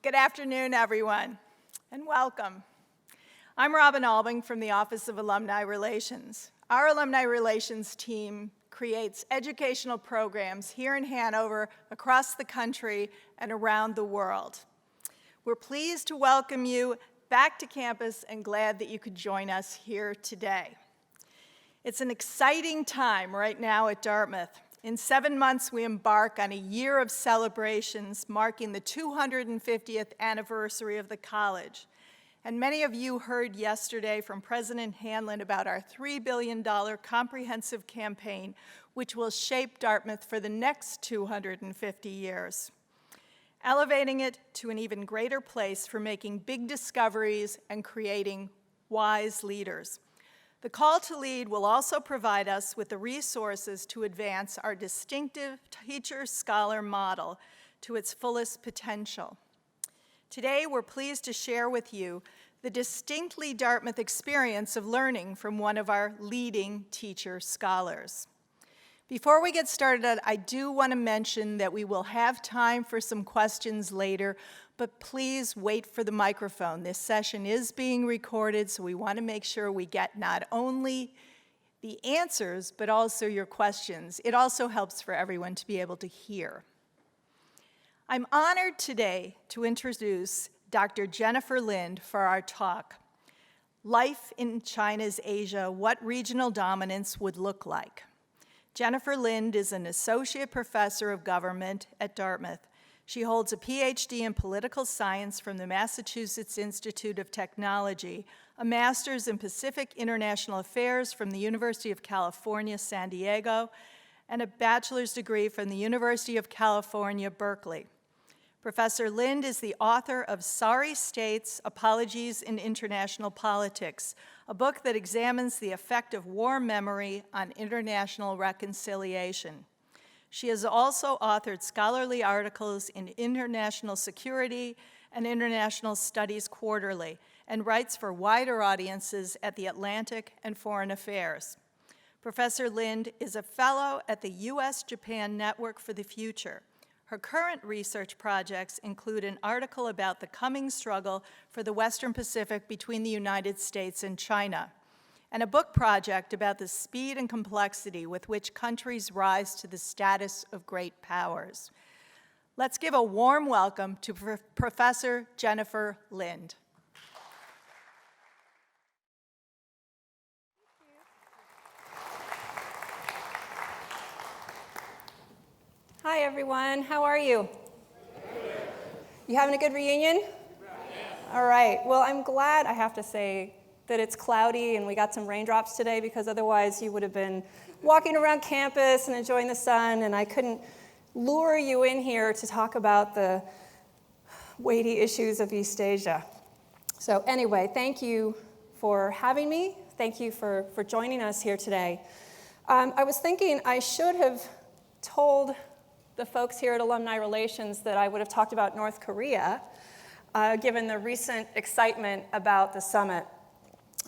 Good afternoon, everyone, and welcome. I'm Robin Albing from the Office of Alumni Relations. Our Alumni Relations team creates educational programs here in Hanover, across the country, and around the world. We're pleased to welcome you back to campus and glad that you could join us here today. It's an exciting time right now at Dartmouth. In 7 months, we embark on a year of celebrations marking the 250th anniversary of the college. And many of you heard yesterday from President Hanlon about our $3 billion comprehensive campaign, which will shape Dartmouth for the next 250 years, elevating it to an even greater place for making big discoveries and creating wise leaders. The Call to Lead will also provide us with the resources to advance our distinctive teacher-scholar model to its fullest potential. Today, we're pleased to share with you the distinctly Dartmouth experience of learning from one of our leading teacher scholars. Before we get started, I do want to mention that we will have time for some questions later, but please wait for the microphone. This session is being recorded, so we want to make sure we get not only the answers, but also your questions. It also helps for everyone to be able to hear. I'm honored today to introduce Dr. Jennifer Lind for our talk, Life in China's Asia, What Regional Dominance Would Look Like. Jennifer Lind is an associate professor of government at Dartmouth. She holds a PhD in political science from the Massachusetts Institute of Technology, a master's in Pacific International Affairs from the University of California, San Diego, and a bachelor's degree from the University of California, Berkeley. Professor Lind is the author of Sorry States, Apologies in International Politics, a book that examines the effect of war memory on international reconciliation. She has also authored scholarly articles in International Security and International Studies Quarterly, and writes for wider audiences at The Atlantic and Foreign Affairs. Professor Lind is a fellow at the US-Japan Network for the Future. Her current research projects include an article about the coming struggle for the Western Pacific between the United States and China, and a book project about the speed and complexity with which countries rise to the status of great powers. Let's give a warm welcome to Professor Jennifer Lind. Hi, everyone. How are you? You having a good reunion? All right. Well, I'm glad, I have to say, that it's cloudy and we got some raindrops today, because otherwise you would have been walking around campus and enjoying the sun, and I couldn't lure you in here to talk about the weighty issues of East Asia. So anyway, thank you for having me. Thank you for joining us here today. I was thinking I should have told the folks here at Alumni Relations that I would have talked about North Korea, given the recent excitement about the summit.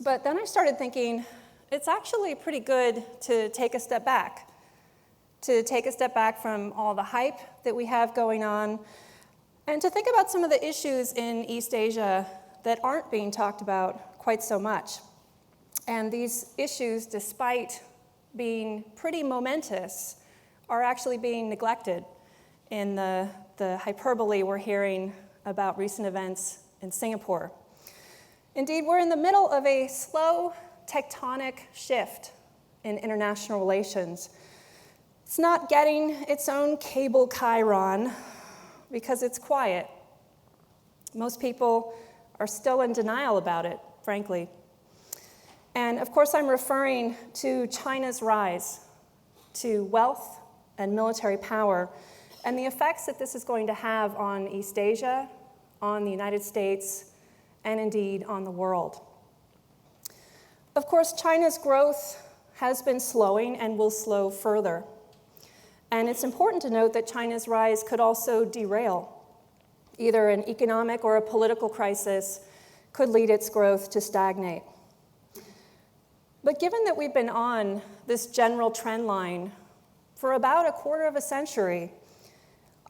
But then I started thinking, it's actually pretty good to take a step back, from all the hype that we have going on, and to think about some of the issues in East Asia that aren't being talked about quite so much. And these issues, despite being pretty momentous, are actually being neglected in the hyperbole we're hearing about recent events in Singapore. Indeed, we're in the middle of a slow tectonic shift in international relations. It's not getting its own cable chyron because it's quiet. Most people are still in denial about it, frankly. And of course, I'm referring to China's rise to wealth and military power, and the effects that this is going to have on East Asia, on the United States, and indeed on the world. Of course, China's growth has been slowing and will slow further. And it's important to note that China's rise could also derail. Either an economic or a political crisis could lead its growth to stagnate. But given that we've been on this general trend line for about a quarter of a century,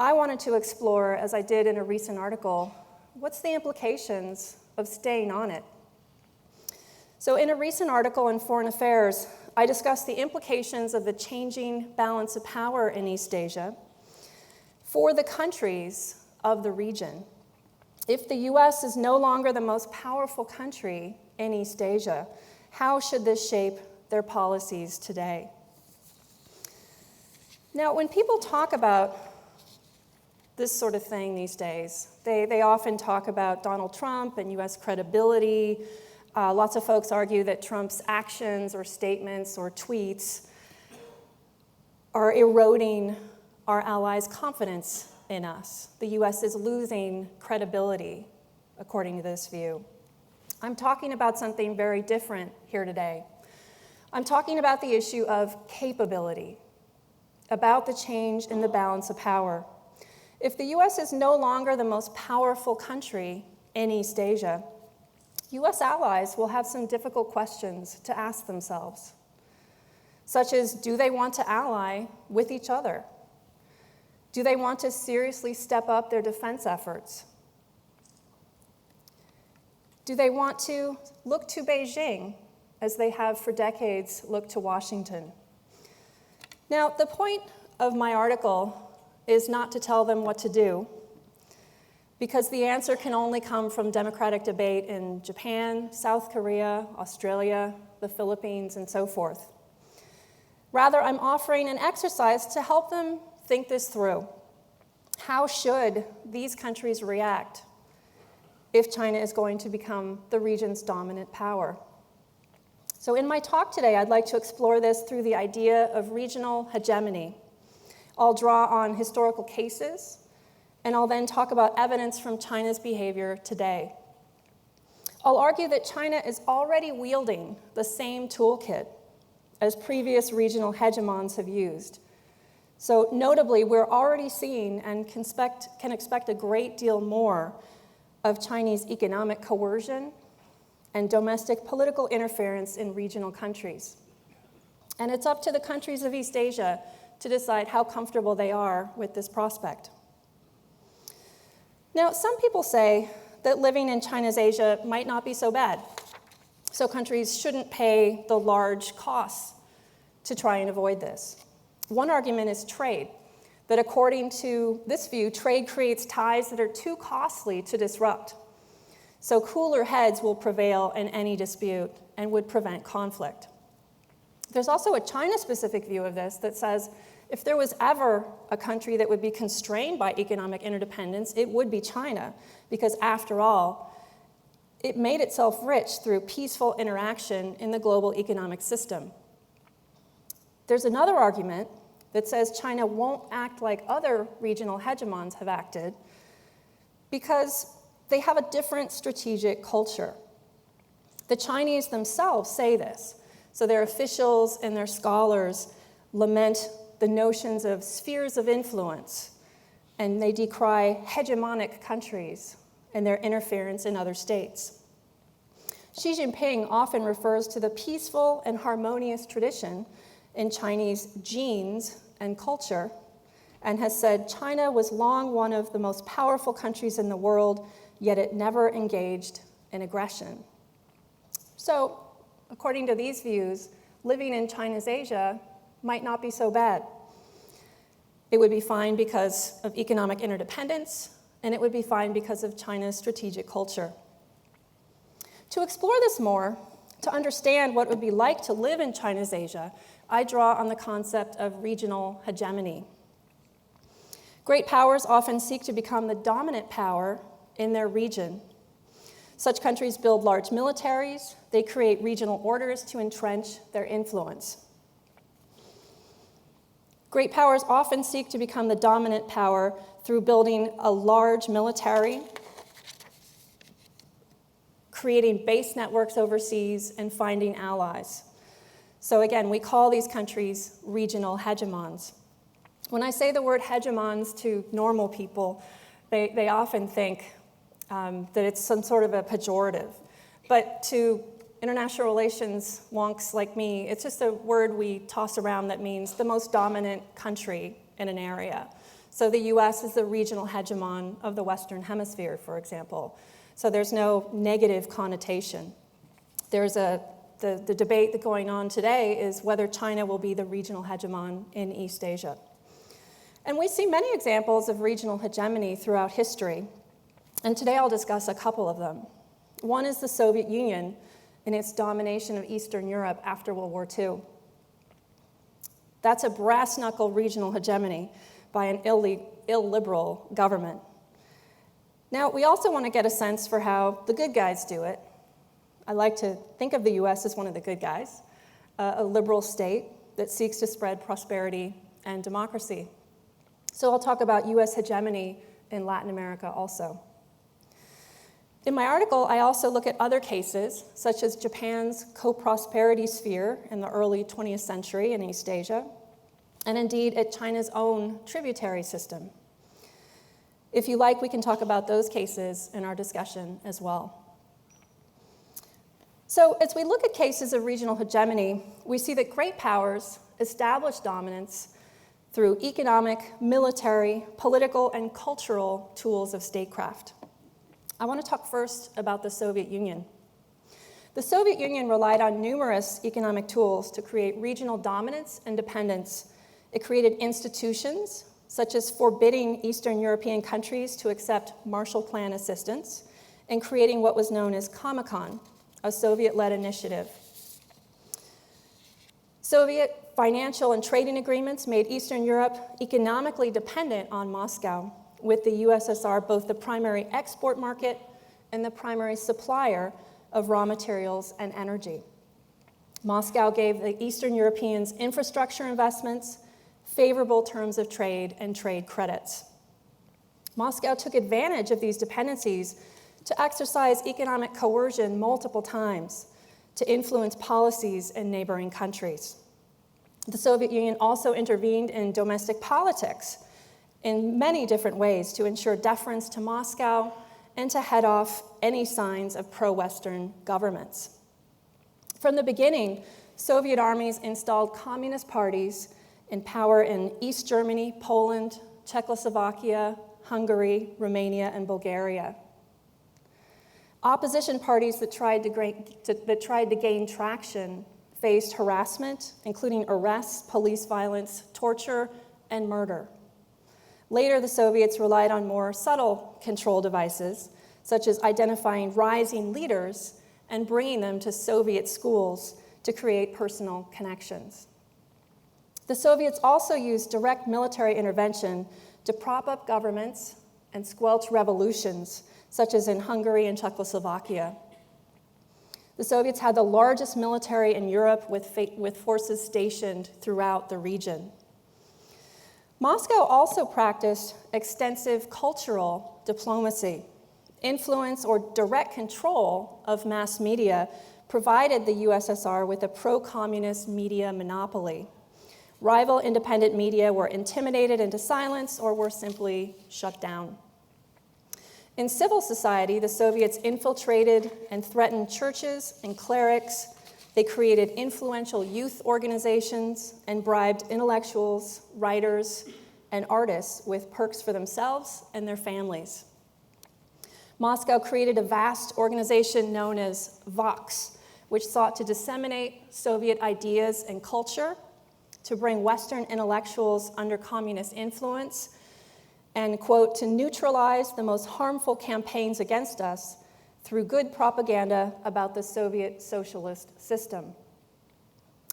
I wanted to explore, as I did in a recent article, what's the implications of staying on it? So in a recent article in Foreign Affairs, I discussed the implications of the changing balance of power in East Asia for the countries of the region. If the US is no longer the most powerful country in East Asia, how should this shape their policies today? Now, when people talk about this sort of thing these days, they often talk about Donald Trump and US credibility. Lots of folks argue that Trump's actions or statements or tweets are eroding our allies' confidence in us. The US is losing credibility, according to this view. I'm talking about something very different here today. I'm talking about the issue of capability, about the change in the balance of power. If the US is no longer the most powerful country in East Asia, US allies will have some difficult questions to ask themselves, such as, do they want to ally with each other? Do they want to seriously step up their defense efforts? Do they want to look to Beijing, as they have for decades looked to Washington? Now, the point of my article is not to tell them what to do, because the answer can only come from democratic debate in Japan, South Korea, Australia, the Philippines, and so forth. Rather, I'm offering an exercise to help them think this through. How should these countries react if China is going to become the region's dominant power? So in my talk today, I'd like to explore this through the idea of regional hegemony. I'll draw on historical cases, and I'll then talk about evidence from China's behavior today. I'll argue that China is already wielding the same toolkit as previous regional hegemons have used. So notably, we're already seeing and can expect a great deal more of Chinese economic coercion and domestic political interference in regional countries. And it's up to the countries of East Asia to decide how comfortable they are with this prospect. Now, some people say that living in China's Asia might not be so bad, so countries shouldn't pay the large costs to try and avoid this. One argument is trade, that according to this view, trade creates ties that are too costly to disrupt. So cooler heads will prevail in any dispute and would prevent conflict. There's also a China-specific view of this that says if there was ever a country that would be constrained by economic interdependence, it would be China, because after all, it made itself rich through peaceful interaction in the global economic system. There's another argument that says China won't act like other regional hegemons have acted because they have a different strategic culture. The Chinese themselves say this. So their officials and their scholars lament the notions of spheres of influence, and they decry hegemonic countries and their interference in other states. Xi Jinping often refers to the peaceful and harmonious tradition in Chinese genes and culture, and has said China was long one of the most powerful countries in the world, yet it never engaged in aggression. So, according to these views, living in China's Asia might not be so bad. It would be fine because of economic interdependence, and it would be fine because of China's strategic culture. To explore this more, to understand what it would be like to live in China's Asia, I draw on the concept of regional hegemony. Great powers often seek to become the dominant power in their region. Such countries build large militaries. They create regional orders to entrench their influence. Great powers often seek to become the dominant power through building a large military, creating base networks overseas, and finding allies. So again, we call these countries regional hegemons. When I say the word hegemons to normal people, they often think that it's some sort of a pejorative. But to international relations wonks like me, it's just a word we toss around that means the most dominant country in an area. So the US is the regional hegemon of the Western Hemisphere, for example. So there's no negative connotation. There's the debate that's going on today is whether China will be the regional hegemon in East Asia. And we see many examples of regional hegemony throughout history. And today I'll discuss a couple of them. One is the Soviet Union in its domination of Eastern Europe after World War II. That's a brass-knuckle regional hegemony by an illiberal government. Now, we also want to get a sense for how the good guys do it. I like to think of the US as one of the good guys, a liberal state that seeks to spread prosperity and democracy. So I'll talk about US hegemony in Latin America also. In my article, I also look at other cases, such as Japan's co-prosperity sphere in the early 20th century in East Asia, and indeed at China's own tributary system. If you like, we can talk about those cases in our discussion as well. So as we look at cases of regional hegemony, we see that great powers establish dominance through economic, military, political, and cultural tools of statecraft. I want to talk first about the Soviet Union. The Soviet Union relied on numerous economic tools to create regional dominance and dependence. It created institutions, such as forbidding Eastern European countries to accept Marshall Plan assistance, and creating what was known as Comecon, a Soviet-led initiative. Soviet financial and trading agreements made Eastern Europe economically dependent on Moscow, with the USSR both the primary export market and the primary supplier of raw materials and energy. Moscow gave the Eastern Europeans infrastructure investments, favorable terms of trade, and trade credits. Moscow took advantage of these dependencies to exercise economic coercion multiple times to influence policies in neighboring countries. The Soviet Union also intervened in domestic politics in many different ways to ensure deference to Moscow and to head off any signs of pro-Western governments. From the beginning, Soviet armies installed communist parties in power in East Germany, Poland, Czechoslovakia, Hungary, Romania, and Bulgaria. Opposition parties that tried to gain traction faced harassment, including arrests, police violence, torture, and murder. Later, the Soviets relied on more subtle control devices, such as identifying rising leaders and bringing them to Soviet schools to create personal connections. The Soviets also used direct military intervention to prop up governments and squelch revolutions, such as in Hungary and Czechoslovakia. The Soviets had the largest military in Europe with forces stationed throughout the region. Moscow also practiced extensive cultural diplomacy. Influence or direct control of mass media provided the USSR with a pro-communist media monopoly. Rival independent media were intimidated into silence or were simply shut down. In civil society, the Soviets infiltrated and threatened churches and clerics. They created influential youth organizations and bribed intellectuals, writers, and artists with perks for themselves and their families. Moscow created a vast organization known as Vox, which sought to disseminate Soviet ideas and culture, to bring Western intellectuals under communist influence, and, quote, to neutralize the most harmful campaigns against us through good propaganda about the Soviet socialist system.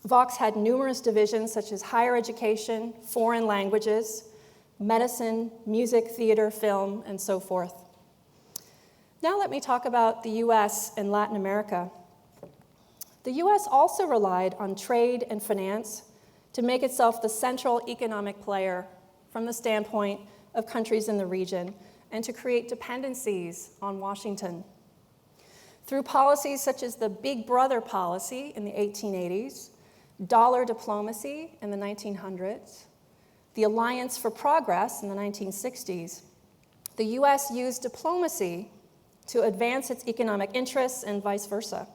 Vox had numerous divisions such as higher education, foreign languages, medicine, music, theater, film, and so forth. Now let me talk about the US and Latin America. The US also relied on trade and finance to make itself the central economic player from the standpoint of countries in the region and to create dependencies on Washington. Through policies such as the Big Brother policy in the 1880s, dollar diplomacy in the 1900s, the Alliance for Progress in the 1960s, the US used diplomacy to advance its economic interests and vice versa.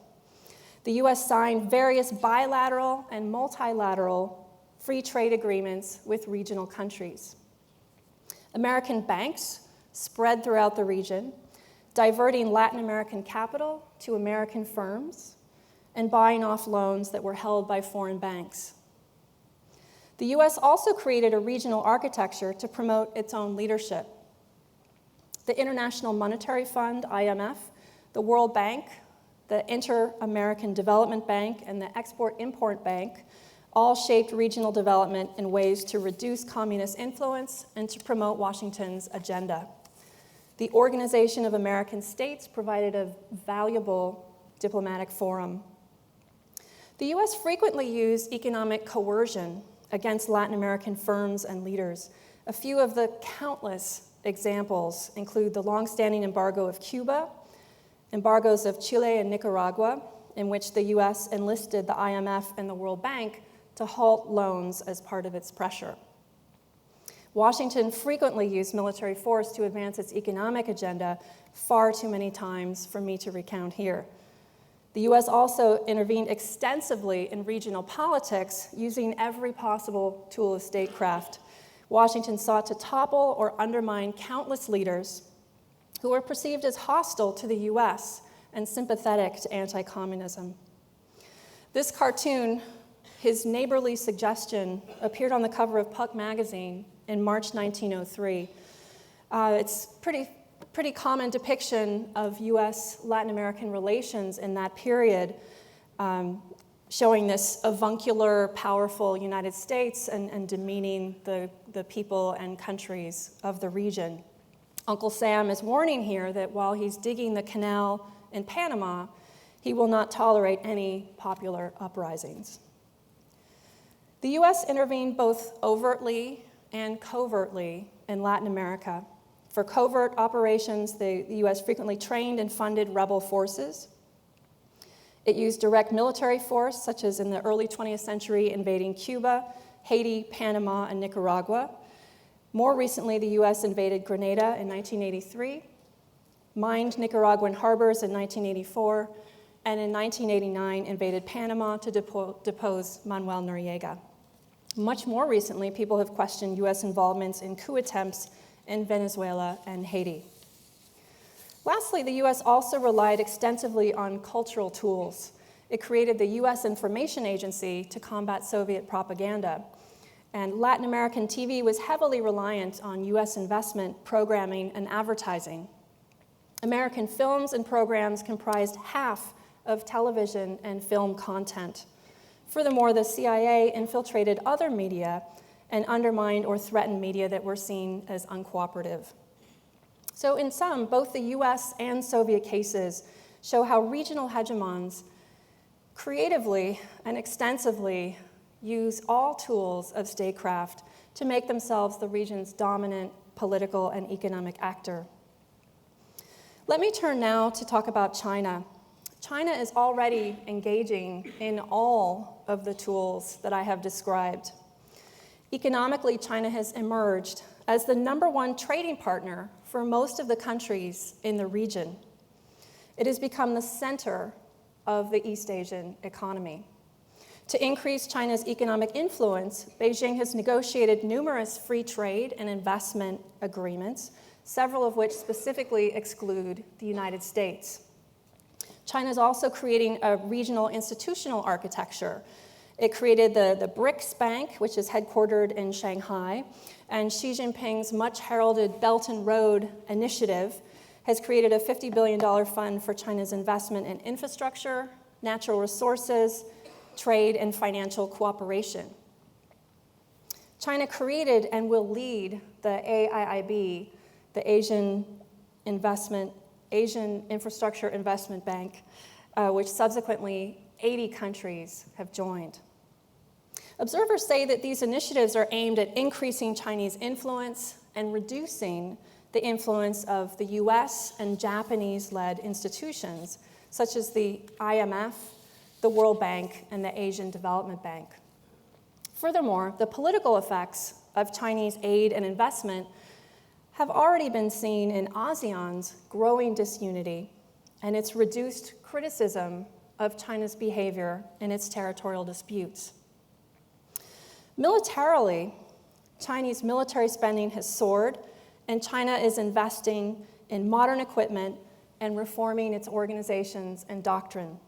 The US signed various bilateral and multilateral free trade agreements with regional countries. American banks spread throughout the region, diverting Latin American capital to American firms and buying off loans that were held by foreign banks. The US also created a regional architecture to promote its own leadership. The International Monetary Fund, IMF, the World Bank, the Inter-American Development Bank, and the Export-Import Bank all shaped regional development in ways to reduce communist influence and to promote Washington's agenda. The Organization of American States provided a valuable diplomatic forum. The US frequently used economic coercion against Latin American firms and leaders. A few of the countless examples include the longstanding embargo of Cuba, embargoes of Chile and Nicaragua, in which the US enlisted the IMF and the World Bank to halt loans as part of its pressure. Washington frequently used military force to advance its economic agenda, far too many times for me to recount here. The US also intervened extensively in regional politics, using every possible tool of statecraft. Washington sought to topple or undermine countless leaders who were perceived as hostile to the US and sympathetic to anti-communism. This cartoon, his neighborly suggestion, appeared on the cover of Puck magazine in March 1903. It's pretty common depiction of US-Latin American relations in that period, showing this avuncular, powerful United States and demeaning the people and countries of the region. Uncle Sam is warning here that while he's digging the canal in Panama, he will not tolerate any popular uprisings. The US intervened both overtly and covertly in Latin America. For covert operations, the US frequently trained and funded rebel forces. It used direct military force, such as in the early 20th century invading Cuba, Haiti, Panama, and Nicaragua. More recently, the US invaded Grenada in 1983, mined Nicaraguan harbors in 1984, and in 1989 invaded Panama to depose Manuel Noriega. Much more recently, people have questioned US involvements in coup attempts in Venezuela and Haiti. Lastly, the US also relied extensively on cultural tools. It created the US Information Agency to combat Soviet propaganda. And Latin American TV was heavily reliant on US investment, programming, and advertising. American films and programs comprised half of television and film content. Furthermore, the CIA infiltrated other media and undermined or threatened media that were seen as uncooperative. So in sum, both the US and Soviet cases show how regional hegemons creatively and extensively use all tools of statecraft to make themselves the region's dominant political and economic actor. Let me turn now to talk about China. China is already engaging in all of the tools that I have described. Economically, China has emerged as the #1 trading partner for most of the countries in the region. It has become the center of the East Asian economy. To increase China's economic influence, Beijing has negotiated numerous free trade and investment agreements, several of which specifically exclude the United States. China is also creating a regional institutional architecture. It created the BRICS Bank, which is headquartered in Shanghai, and Xi Jinping's much-heralded Belt and Road Initiative has created a $50 billion fund for China's investment in infrastructure, natural resources, trade, and financial cooperation. China created and will lead the AIIB, the Asian Infrastructure Investment Bank, which subsequently 80 countries have joined. Observers say that these initiatives are aimed at increasing Chinese influence and reducing the influence of the US and Japanese-led institutions, such as the IMF, the World Bank, and the Asian Development Bank. Furthermore, the political effects of Chinese aid and investment have already been seen in ASEAN's growing disunity and its reduced criticism of China's behavior in its territorial disputes. Militarily, Chinese military spending has soared, and China is investing in modern equipment and reforming its organizations and doctrine.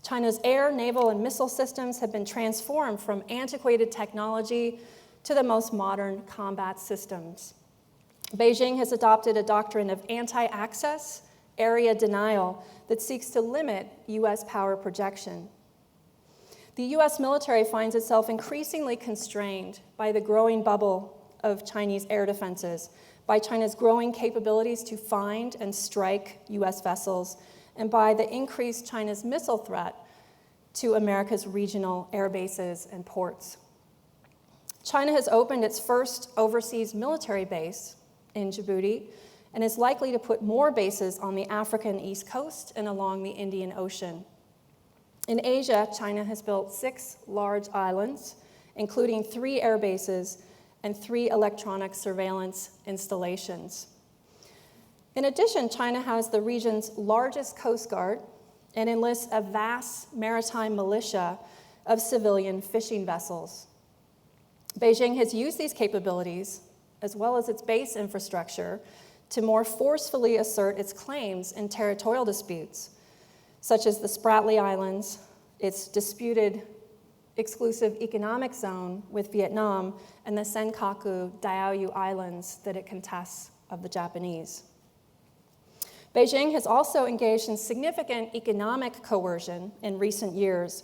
China's air, naval, and missile systems have been transformed from antiquated technology to the most modern combat systems. Beijing has adopted a doctrine of anti-access, area denial that seeks to limit U.S. power projection. The U.S. military finds itself increasingly constrained by the growing bubble of Chinese air defenses, by China's growing capabilities to find and strike U.S. vessels, and by the increased China's missile threat to America's regional air bases and ports. China has opened its first overseas military base in Djibouti and is likely to put more bases on the African East Coast and along the Indian Ocean. In Asia, China has built 6 large islands, including 3 air bases and 3 electronic surveillance installations. In addition, China has the region's largest coast guard and enlists a vast maritime militia of civilian fishing vessels. Beijing has used these capabilities, as well as its base infrastructure, to more forcefully assert its claims in territorial disputes, such as the Spratly Islands, its disputed exclusive economic zone with Vietnam, and the Senkaku Diaoyu Islands that it contests of the Japanese. Beijing has also engaged in significant economic coercion in recent years.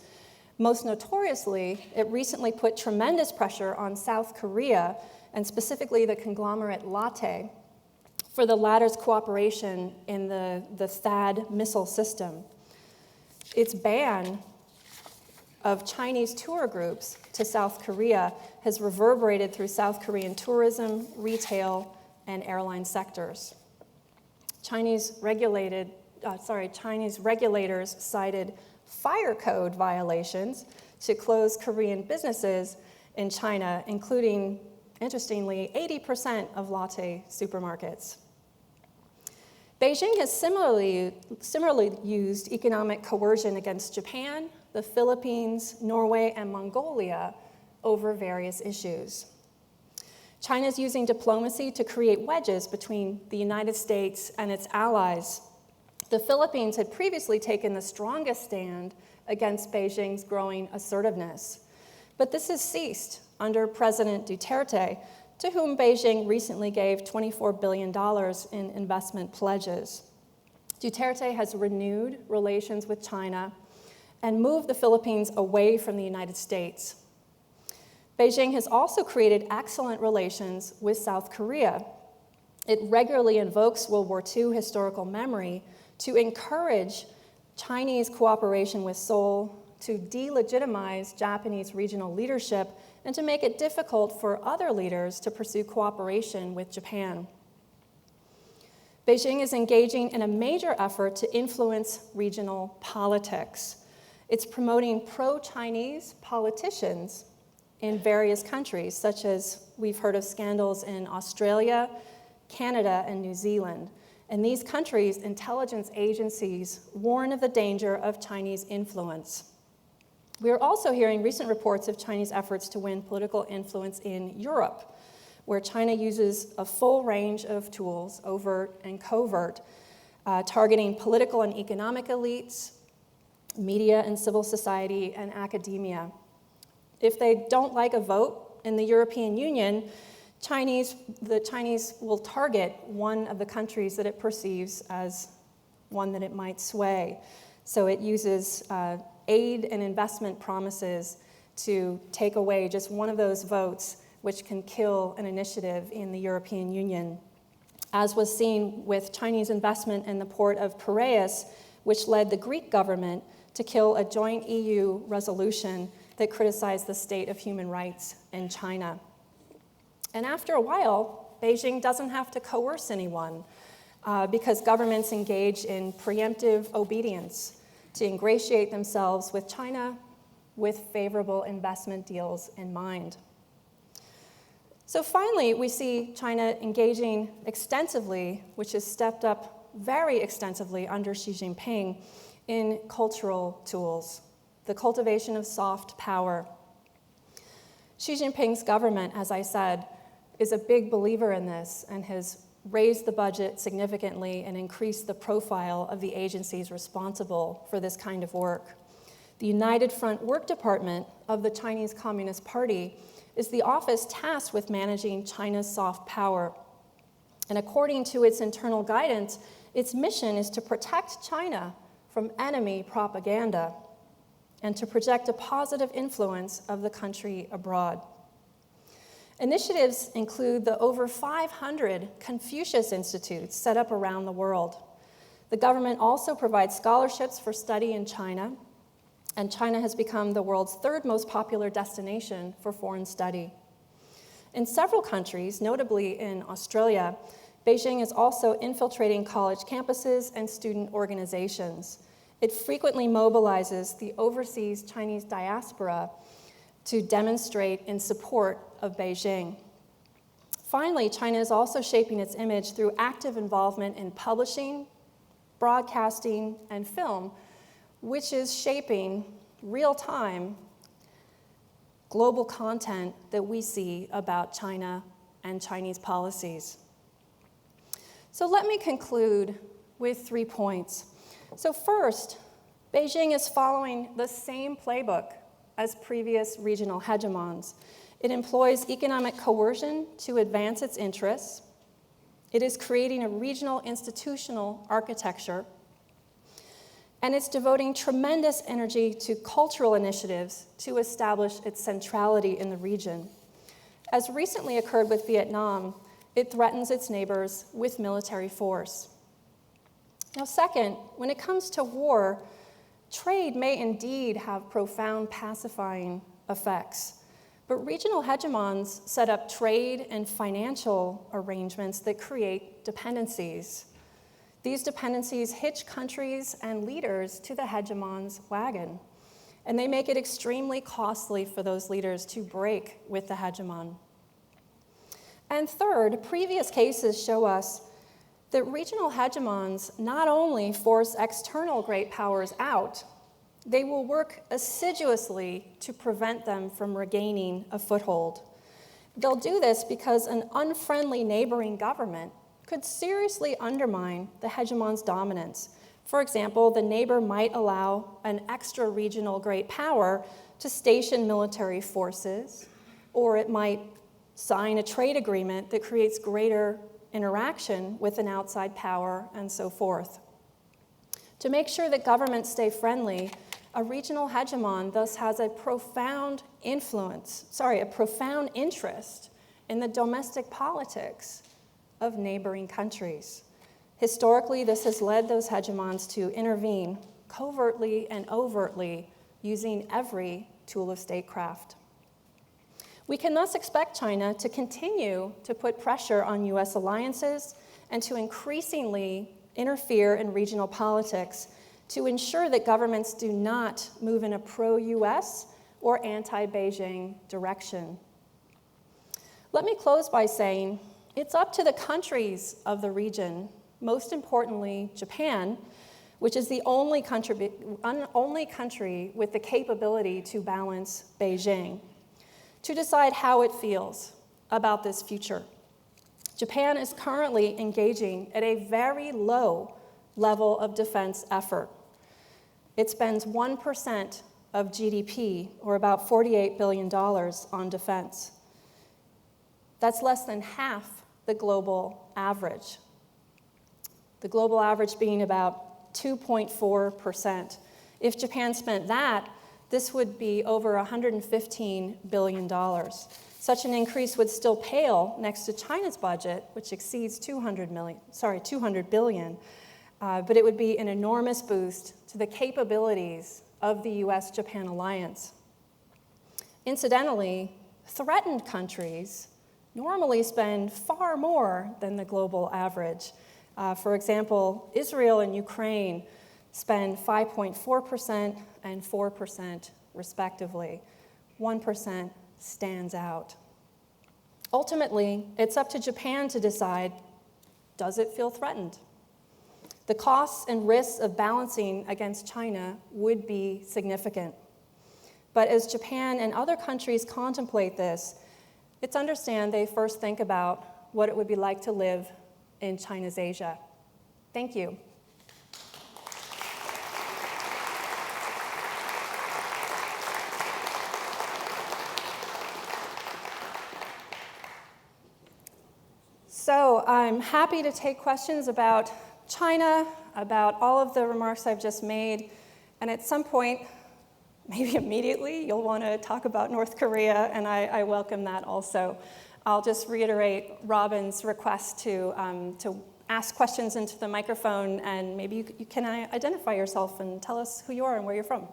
Most notoriously, it recently put tremendous pressure on South Korea, and specifically the conglomerate Lotte, for the latter's cooperation in the THAAD missile system. Its ban of Chinese tour groups to South Korea has reverberated through South Korean tourism, retail, and airline sectors. Chinese regulators cited fire code violations to close Korean businesses in China, including, interestingly, 80% of Lotte supermarkets. Beijing has similarly used economic coercion against Japan, the Philippines, Norway, and Mongolia over various issues. China is using diplomacy to create wedges between the United States and its allies. The Philippines had previously taken the strongest stand against Beijing's growing assertiveness, but this has ceased under President Duterte, to whom Beijing recently gave $24 billion in investment pledges. Duterte has renewed relations with China and moved the Philippines away from the United States. Beijing has also created excellent relations with South Korea. It regularly invokes World War II historical memory to encourage Chinese cooperation with Seoul, to delegitimize Japanese regional leadership, and to make it difficult for other leaders to pursue cooperation with Japan. Beijing is engaging in a major effort to influence regional politics. It's promoting pro-Chinese politicians in various countries, such as we've heard of scandals in Australia, Canada, and New Zealand. In these countries, intelligence agencies warn of the danger of Chinese influence. We are also hearing recent reports of Chinese efforts to win political influence in Europe, where China uses a full range of tools, overt and covert, targeting political and economic elites, media and civil society, and academia. If they don't like a vote in the European Union, the Chinese will target one of the countries that it perceives as one that it might sway. So it uses aid and investment promises to take away just one of those votes, which can kill an initiative in the European Union, as was seen with Chinese investment in the port of Piraeus, which led the Greek government to kill a joint EU resolution that criticized the state of human rights in China. And after a while, Beijing doesn't have to coerce anyone because governments engage in preemptive obedience to ingratiate themselves with China with favorable investment deals in mind. So finally, we see China engaging extensively, which has stepped up very extensively under Xi Jinping, in cultural tools, the cultivation of soft power. Xi Jinping's government, as I said, is a big believer in this and has raise the budget significantly and increase the profile of the agencies responsible for this kind of work. The United Front Work Department of the Chinese Communist Party is the office tasked with managing China's soft power. And according to its internal guidance, its mission is to protect China from enemy propaganda and to project a positive influence of the country abroad. Initiatives include the over 500 Confucius Institutes set up around the world. The government also provides scholarships for study in China, and China has become the world's third most popular destination for foreign study. In several countries, notably in Australia, Beijing is also infiltrating college campuses and student organizations. It frequently mobilizes the overseas Chinese diaspora to demonstrate in support of Beijing. Finally, China is also shaping its image through active involvement in publishing, broadcasting, and film, which is shaping real-time global content that we see about China and Chinese policies. So let me conclude with 3 points. So first, Beijing is following the same playbook as previous regional hegemons. It employs economic coercion to advance its interests. It is creating a regional institutional architecture. And it's devoting tremendous energy to cultural initiatives to establish its centrality in the region. As recently occurred with Vietnam, it threatens its neighbors with military force. Now, second, when it comes to war, trade may indeed have profound pacifying effects, but regional hegemons set up trade and financial arrangements that create dependencies. These dependencies hitch countries and leaders to the hegemon's wagon, and they make it extremely costly for those leaders to break with the hegemon. And third, previous cases show us that regional hegemons not only force external great powers out, they will work assiduously to prevent them from regaining a foothold. They'll do this because an unfriendly neighboring government could seriously undermine the hegemon's dominance. For example, the neighbor might allow an extra-regional great power to station military forces, or it might sign a trade agreement that creates greater interaction with an outside power, and so forth. To make sure that governments stay friendly, a regional hegemon thus has a profound interest in the domestic politics of neighboring countries. Historically, this has led those hegemons to intervene covertly and overtly using every tool of statecraft. We can thus expect China to continue to put pressure on U.S. alliances and to increasingly interfere in regional politics to ensure that governments do not move in a pro-U.S. or anti-Beijing direction. Let me close by saying it's up to the countries of the region, most importantly Japan, which is the only country with the capability to balance Beijing, to decide how it feels about this future. Japan is currently engaging at a very low level of defense effort. It spends 1% of GDP, or about $48 billion, on defense. That's less than half the global average. The global average being about 2.4%. If Japan spent that, this would be over $115 billion. Such an increase would still pale next to China's budget, which exceeds $200 billion, but it would be an enormous boost to the capabilities of the US-Japan alliance. Incidentally, threatened countries normally spend far more than the global average. For example, Israel and Ukraine spend 5.4% and 4% respectively. 1% stands out. Ultimately, it's up to Japan to decide, does it feel threatened? The costs and risks of balancing against China would be significant. But as Japan and other countries contemplate this, it's understand they first think about what it would be like to live in China's Asia. Thank you. So I'm happy to take questions about China, about all of the remarks I've just made, and at some point, maybe immediately, you'll want to talk about North Korea, and I welcome that also. I'll just reiterate Robin's request to ask questions into the microphone, and maybe you can identify yourself and tell us who you are and where you're from.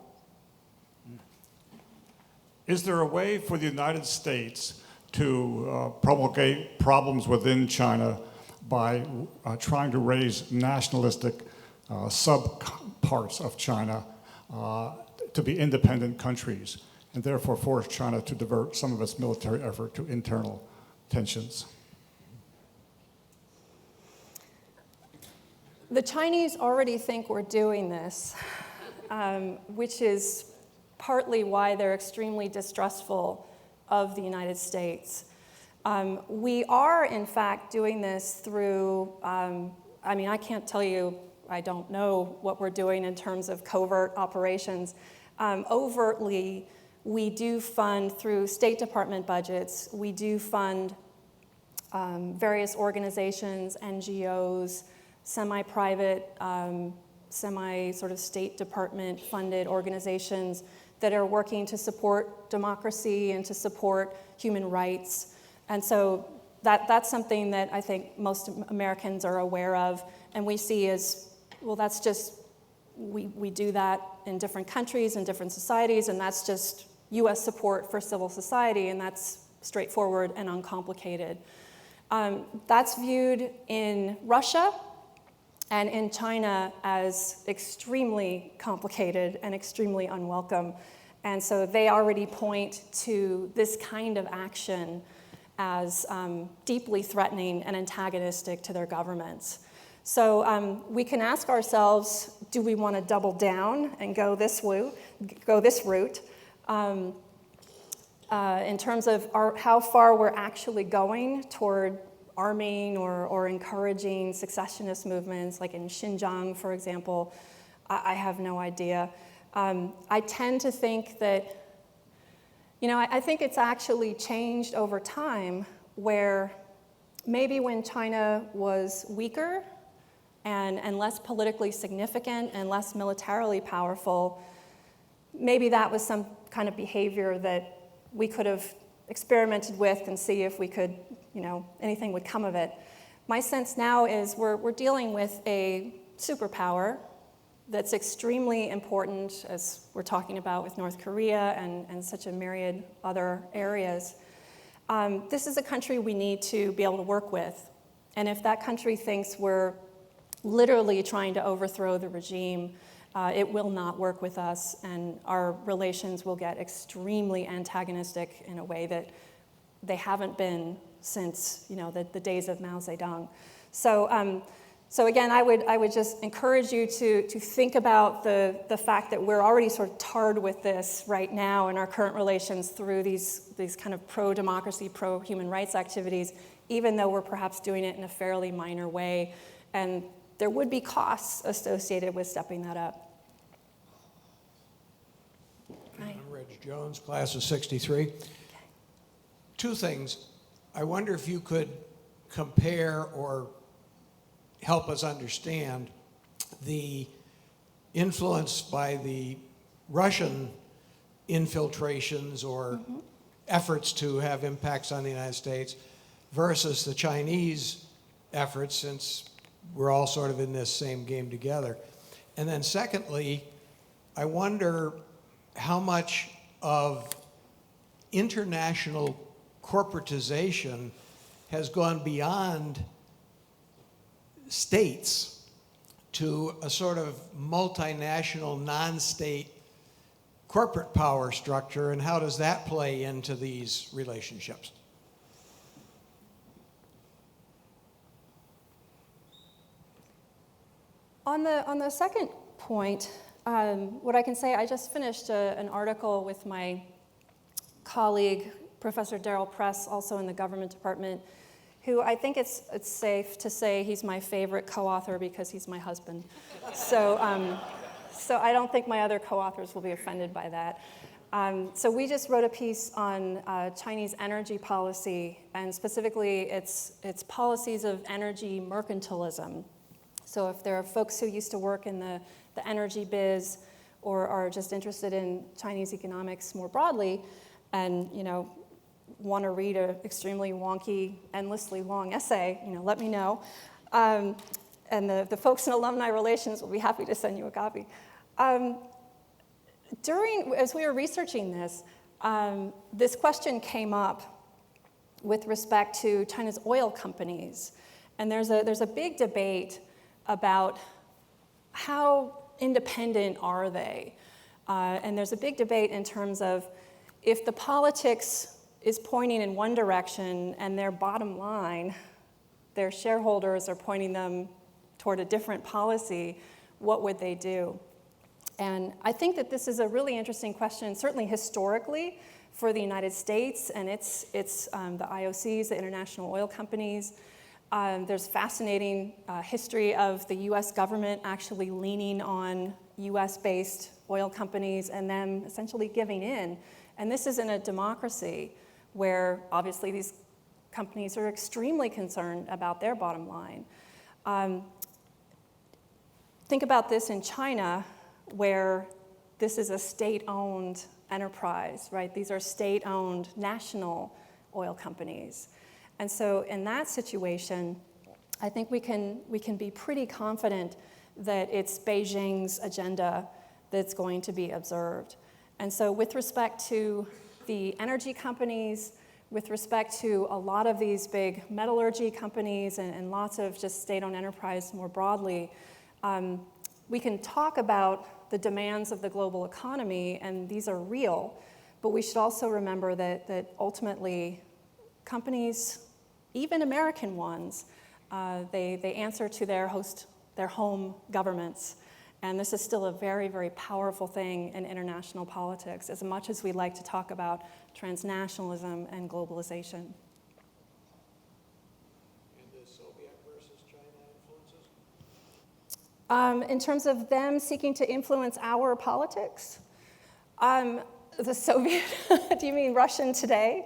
Is there a way for the United States to promulgate problems within China by trying to raise nationalistic sub-parts of China to be independent countries, and therefore force China to divert some of its military effort to internal tensions? The Chinese already think we're doing this, which is partly why they're extremely distrustful of the United States. We are, in fact, doing this through, I can't tell you, I don't know what we're doing in terms of covert operations. Overtly, we do fund through State Department budgets, we do fund various organizations, NGOs, semi-private, semi-sort of State Department funded organizations that are working to support democracy and to support human rights. And so that's something that I think most Americans are aware of, and we see as, well, that's just, we do that in different countries and different societies, and that's just US support for civil society, and that's straightforward and uncomplicated. That's viewed in Russia and in China as extremely complicated and extremely unwelcome. And so they already point to this kind of action as deeply threatening and antagonistic to their governments. So we can ask ourselves, do we want to double down and go this route in terms of how far we're actually going toward arming or encouraging secessionist movements, like in Xinjiang, for example? I have no idea. I tend to think that, I think it's actually changed over time, where maybe when China was weaker and less politically significant and less militarily powerful, maybe that was some kind of behavior that we could have experimented with and see if we could, anything would come of it. My sense now is we're dealing with a superpower that's extremely important, as we're talking about with North Korea and such a myriad other areas. This is a country we need to be able to work with. And if that country thinks we're literally trying to overthrow the regime, it will not work with us, and our relations will get extremely antagonistic in a way that they haven't been since the days of Mao Zedong. So again, I would just encourage you to think about the fact that we're already sort of tarred with this right now in our current relations through these kind of pro-democracy, pro-human rights activities, even though we're perhaps doing it in a fairly minor way. And there would be costs associated with stepping that up. I'm Reg Jones, class of 63. Okay. Two things. I wonder if you could compare or help us understand the influence by the Russian infiltrations or efforts to have impacts on the United States versus the Chinese efforts, since we're all sort of in this same game together. And then secondly, I wonder how much of international corporatization has gone beyond states to a sort of multinational, non-state corporate power structure, and how does that play into these relationships? On the second point, what I can say, I just finished an article with my colleague, Professor Darrell Press, also in the government department, who I think it's safe to say he's my favorite co-author because he's my husband. So I don't think my other co-authors will be offended by that. So we just wrote a piece on Chinese energy policy, and specifically its policies of energy mercantilism. So if there are folks who used to work in the energy biz or are just interested in Chinese economics more broadly and, want to read an extremely wonky, endlessly long essay, let me know. And the folks in Alumni Relations will be happy to send you a copy. As we were researching this, this question came up with respect to China's oil companies. And there's a big debate about how independent are they? And there's a big debate in terms of if the politics is pointing in one direction and their bottom line, their shareholders are pointing them toward a different policy, what would they do? And I think that this is a really interesting question, certainly historically for the United States and its the IOCs, the international oil companies. There's fascinating history of the US government actually leaning on US-based oil companies and them essentially giving in. And this is in a democracy where obviously these companies are extremely concerned about their bottom line. Think about this in China, where this is a state-owned enterprise, right? These are state-owned national oil companies. And so in that situation, I think we can be pretty confident that it's Beijing's agenda that's going to be observed. And so with respect to the energy companies, with respect to a lot of these big metallurgy companies and lots of just state-owned enterprise more broadly, we can talk about the demands of the global economy, and these are real, but we should also remember that ultimately companies, even American ones, they answer to their home governments. And this is still a very, very powerful thing in international politics, as much as we like to talk about transnationalism and globalization. And the Soviet versus China influences? In terms of them seeking to influence our politics, the Soviet, do you mean Russian today?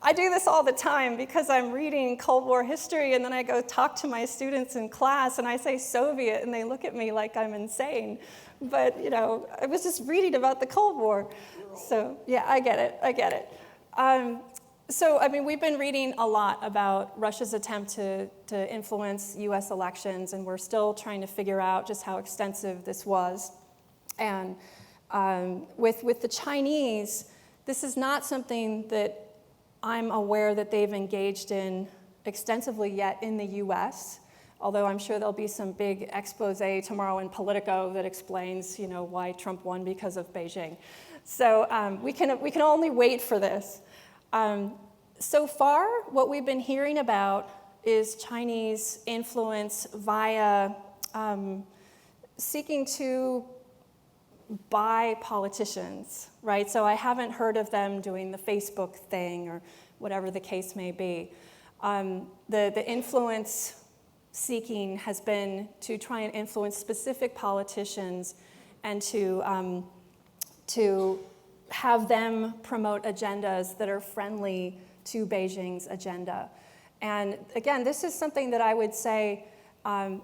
I do this all the time because I'm reading Cold War history and then I go talk to my students in class and I say Soviet and they look at me like I'm insane. But, I was just reading about the Cold War. So, yeah, I get it. We've been reading a lot about Russia's attempt to influence US elections, and we're still trying to figure out just how extensive this was. And with the Chinese, this is not something that I'm aware that they've engaged in extensively yet in the US, although I'm sure there'll be some big expose tomorrow in Politico that explains, why Trump won because of Beijing. So we can only wait for this. So far, what we've been hearing about is Chinese influence via seeking to buy politicians, right? So I haven't heard of them doing the Facebook thing or whatever the case may be. The influence seeking has been to try and influence specific politicians and to have them promote agendas that are friendly to Beijing's agenda. And again, this is something that I would say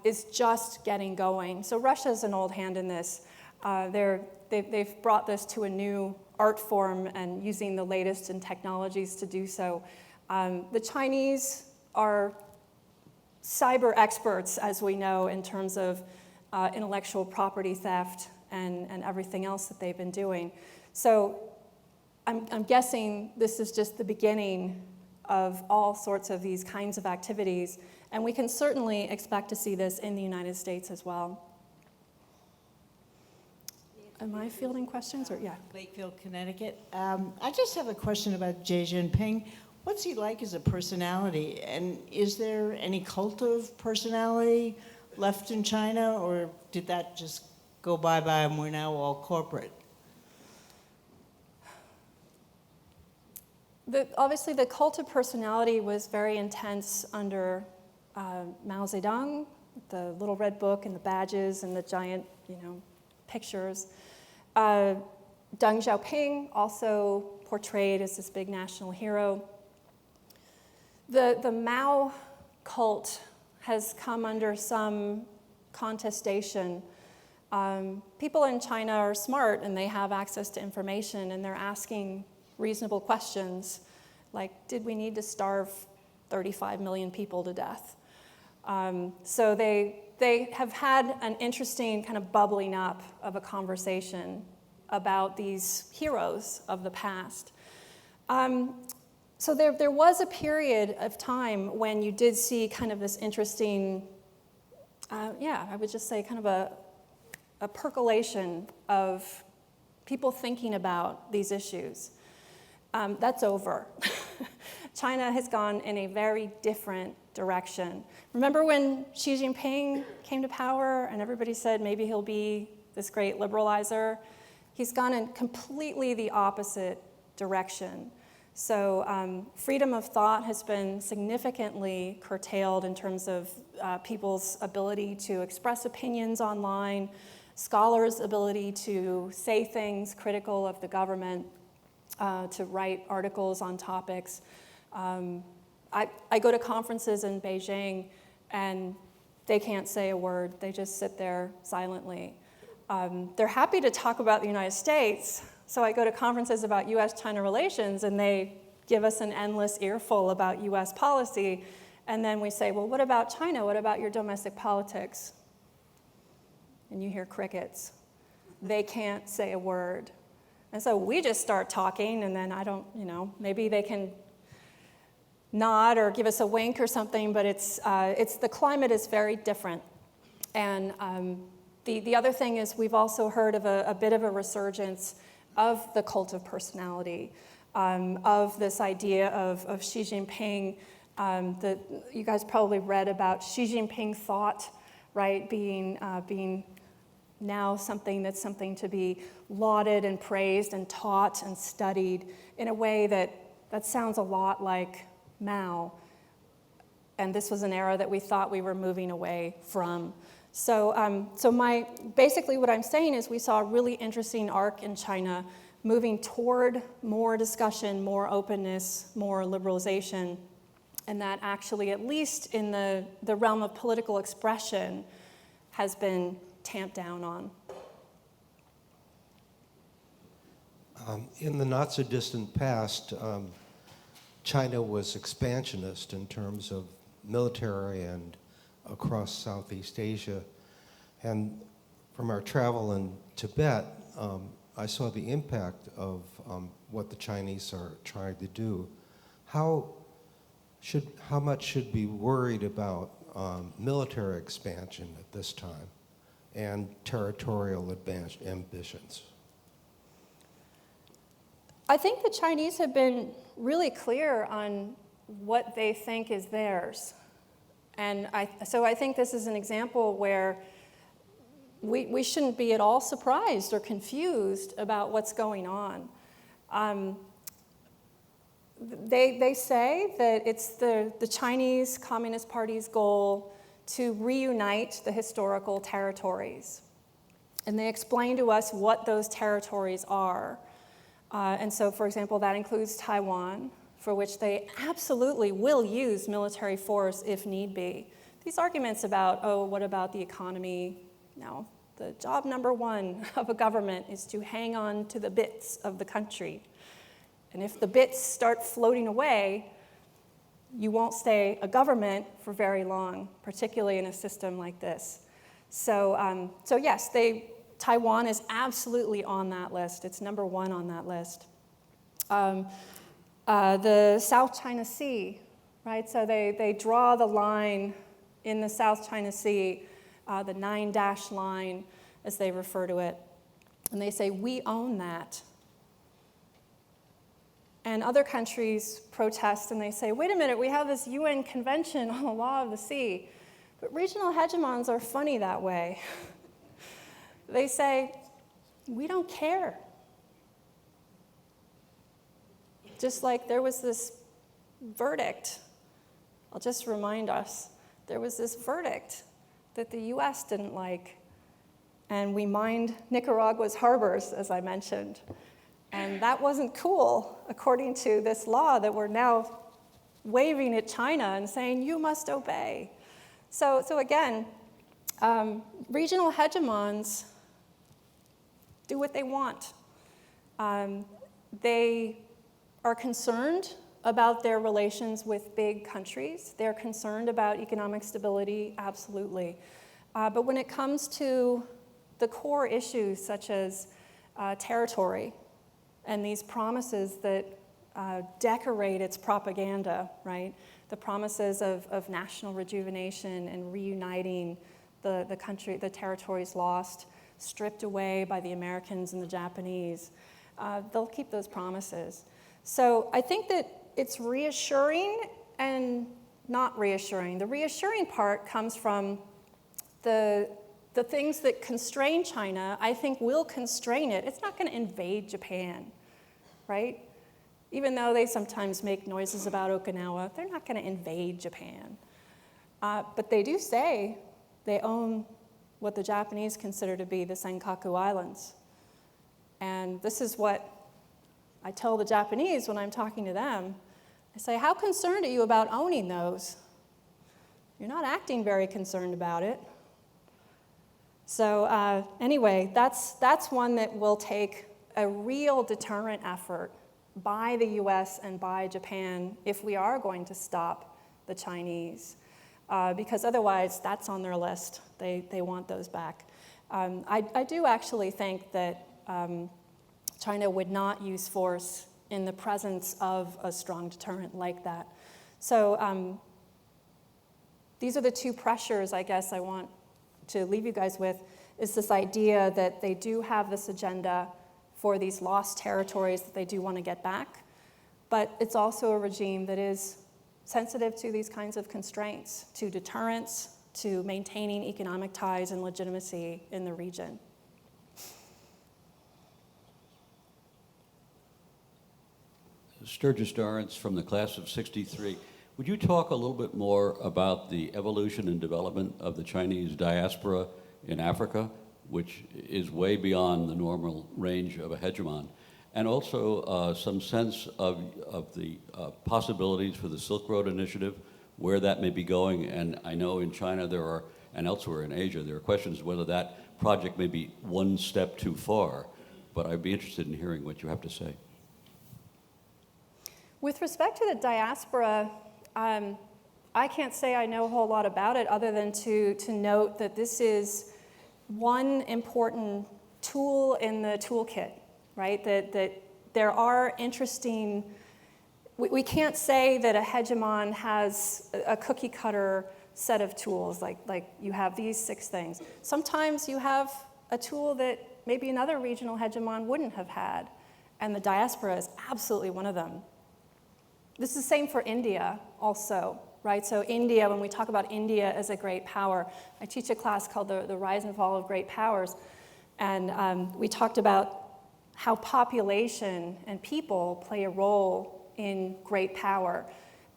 is just getting going. So Russia's an old hand in this. They've brought this to a new art form and using the latest in technologies to do so. The Chinese are cyber experts, as we know, in terms of intellectual property theft and everything else that they've been doing. So I'm guessing this is just the beginning of all sorts of these kinds of activities, and we can certainly expect to see this in the United States as well. Am I fielding questions, or yeah? Lakefield, Connecticut. I just have a question about Xi Jinping. What's he like as a personality, and is there any cult of personality left in China, or did that just go bye-bye and we're now all corporate? Obviously, the cult of personality was very intense under Mao Zedong, the little red book and the badges and the giant, pictures. Deng Xiaoping, also portrayed as this big national hero. The Mao cult has come under some contestation. People in China are smart and they have access to information, and they're asking reasonable questions like, did we need to starve 35 million people to death? So they have had an interesting kind of bubbling up of a conversation about these heroes of the past. So there was a period of time when you did see kind of this interesting, I would just say kind of a percolation of people thinking about these issues. That's over. China has gone in a very different direction. Remember when Xi Jinping came to power and everybody said maybe he'll be this great liberalizer? He's gone in completely the opposite direction. So freedom of thought has been significantly curtailed in terms of people's ability to express opinions online, scholars' ability to say things critical of the government, to write articles on topics. I go to conferences in Beijing, and they can't say a word. They just sit there silently. They're happy to talk about the United States, so I go to conferences about US-China relations, and they give us an endless earful about US policy, and then we say, well, what about China? What about your domestic politics? And you hear crickets. They can't say a word. And so we just start talking, and then maybe they can nod or give us a wink or something, but it's the climate is very different. And the other thing is we've also heard of a bit of a resurgence of the cult of personality, of this idea of Xi Jinping. You guys probably read about Xi Jinping thought, right, being now something to be lauded and praised and taught and studied in a way that sounds a lot like Mao. And this was an era that we thought we were moving away from. So basically what I'm saying is we saw a really interesting arc in China moving toward more discussion, more openness, more liberalization, and that actually, at least in the realm of political expression, has been tamped down on. In the not-so-distant past, China was expansionist in terms of military and across Southeast Asia. And from our travel in Tibet, I saw the impact of what the Chinese are trying to do. How much should be worried about military expansion at this time and territorial ambitions? I think the Chinese have been really clear on what they think is theirs. And so I think this is an example where we shouldn't be at all surprised or confused about what's going on. They say that it's the Chinese Communist Party's goal to reunite the historical territories. And they explain to us what those territories are. And so, for example, that includes Taiwan, for which they absolutely will use military force if need be. These arguments about, what about the economy? No, the job number one of a government is to hang on to the bits of the country. And if the bits start floating away, you won't stay a government for very long, particularly in a system like this. So yes, Taiwan is absolutely on that list. It's number one on that list. The South China Sea, right? So they draw the line in the South China Sea, the 9-dash line, as they refer to it. And they say, we own that. And other countries protest and they say, wait a minute, we have this UN convention on the law of the sea. But regional hegemons are funny that way. They say, we don't care. Just like there was this verdict, I'll just remind us, there was this verdict that the US didn't like, and we mined Nicaragua's harbors, as I mentioned. And that wasn't cool, according to this law that we're now waving at China and saying, you must obey. So again, regional hegemons do what they want. They are concerned about their relations with big countries. They're concerned about economic stability, absolutely. But when it comes to the core issues such as territory and these promises that decorate its propaganda, right? The promises of national rejuvenation and reuniting the country, the territories lost, stripped away by the Americans and the Japanese. They'll keep those promises. So I think that it's reassuring and not reassuring. The reassuring part comes from the things that constrain China, I think will constrain it. It's not going to invade Japan, right? Even though they sometimes make noises about Okinawa, they're not going to invade Japan. But they do say they own what the Japanese consider to be the Senkaku Islands. And this is what I tell the Japanese when I'm talking to them. I say, how concerned are you about owning those? You're not acting very concerned about it. So anyway, that's one that will take a real deterrent effort by the US and by Japan if we are going to stop the Chinese. Because otherwise, that's on their list. They want those back. I do actually think that China would not use force in the presence of a strong deterrent like that. So these are the two pressures, I guess, I want to leave you guys with, is this idea that they do have this agenda for these lost territories that they do want to get back, but it's also a regime that is sensitive to these kinds of constraints, to deterrence, to maintaining economic ties and legitimacy in the region. Sturgis Dorrance from the class of '63. Would you talk a little bit more about the evolution and development of the Chinese diaspora in Africa, which is way beyond the normal range of a hegemon, and also some sense of the possibilities for the Silk Road Initiative, where that may be going? And I know in China there are, and elsewhere in Asia, there are questions whether that project may be one step too far, but I'd be interested in hearing what you have to say. With respect to the diaspora, I can't say I know a whole lot about it other than to note that this is one important tool in the toolkit, right? That there are interesting, we can't say that a hegemon has a cookie cutter set of tools, like you have these 6 things. Sometimes you have a tool that maybe another regional hegemon wouldn't have had, and the diaspora is absolutely one of them. This is the same for India also, right? So India, when we talk about India as a great power, I teach a class called the Rise and Fall of Great Powers, and we talked about how population and people play a role in great power.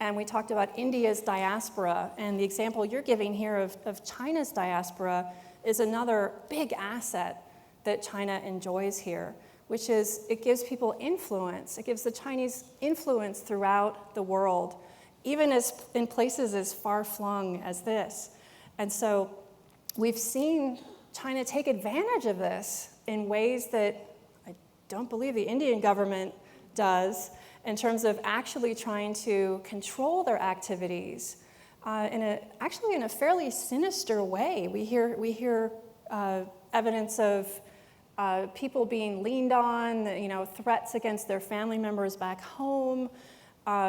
And we talked about India's diaspora, and the example you're giving here of China's diaspora is another big asset that China enjoys here, which is it gives people influence. It gives the Chinese influence throughout the world, even as in places as far-flung as this. And so we've seen China take advantage of this in ways that I don't believe the Indian government does, in terms of actually trying to control their activities actually in a fairly sinister way. We hear evidence of people being leaned on, threats against their family members back home,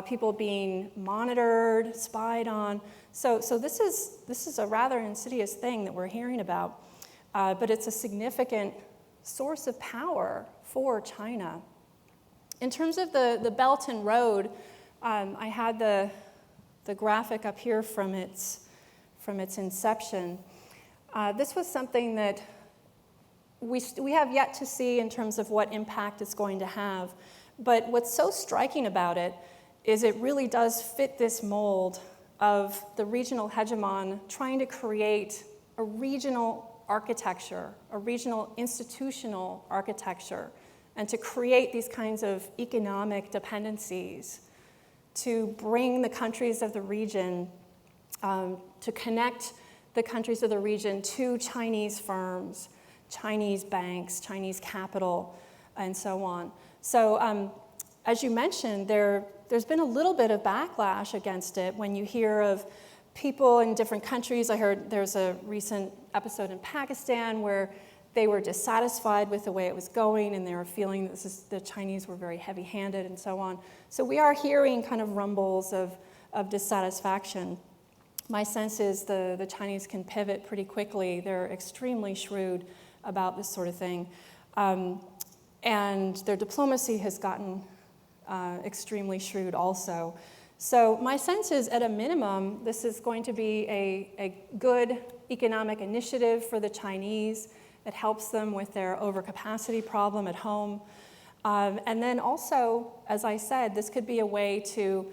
people being monitored, spied on. So this is a rather insidious thing that we're hearing about, but it's a significant source of power for China. In terms of the Belt and Road, I had the graphic up here from its inception. This was something that we have yet to see in terms of what impact it's going to have. But what's so striking about it is it really does fit this mold of the regional hegemon trying to create a regional architecture, a regional institutional architecture, and to create these kinds of economic dependencies, to bring the countries of the region, to connect the countries of the region to Chinese firms, Chinese banks, Chinese capital, and so on. So as you mentioned, there's been a little bit of backlash against it when you hear of people in different countries. I heard there's a recent episode in Pakistan where they were dissatisfied with the way it was going, and they were feeling the Chinese were very heavy-handed and so on. So we are hearing kind of rumbles of dissatisfaction. My sense is the Chinese can pivot pretty quickly. They're extremely shrewd about this sort of thing. And their diplomacy has gotten extremely shrewd also. So my sense is, at a minimum, this is going to be a good economic initiative for the Chinese. It helps them with their overcapacity problem at home. And then also, as I said, this could be a way to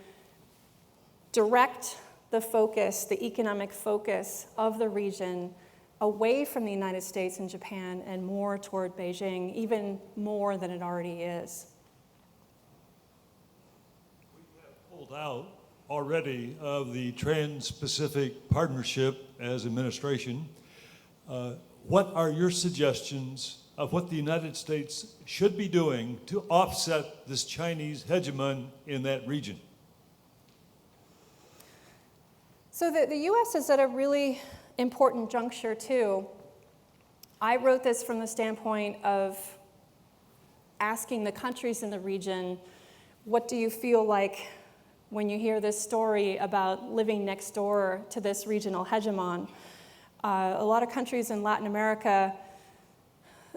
direct the focus, the economic focus of the region away from the United States and Japan and more toward Beijing, even more than it already is. We have pulled out already of the Trans-Pacific Partnership as administration. What are your suggestions of what the United States should be doing to offset this Chinese hegemon in that region? So the U.S. is at a really important juncture, too. I wrote this from the standpoint of asking the countries in the region, what do you feel like when you hear this story about living next door to this regional hegemon? A lot of countries in Latin America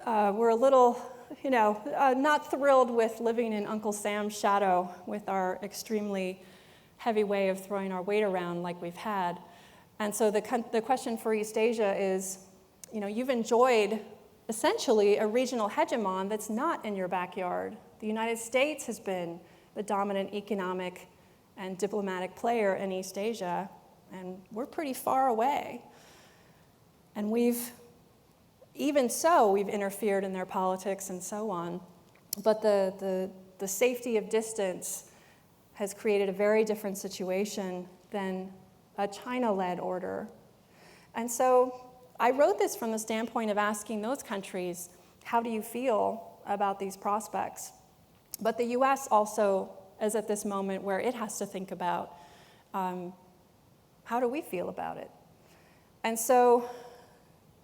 were a little, not thrilled with living in Uncle Sam's shadow with our extremely heavy way of throwing our weight around like we've had. And so the question for East Asia is, you've enjoyed essentially a regional hegemon that's not in your backyard. The United States has been the dominant economic and diplomatic player in East Asia, and we're pretty far away. And we've interfered in their politics and so on. But the safety of distance has created a very different situation than a China-led order. And so I wrote this from the standpoint of asking those countries, how do you feel about these prospects? But the U.S. also is at this moment where it has to think about, how do we feel about it? And so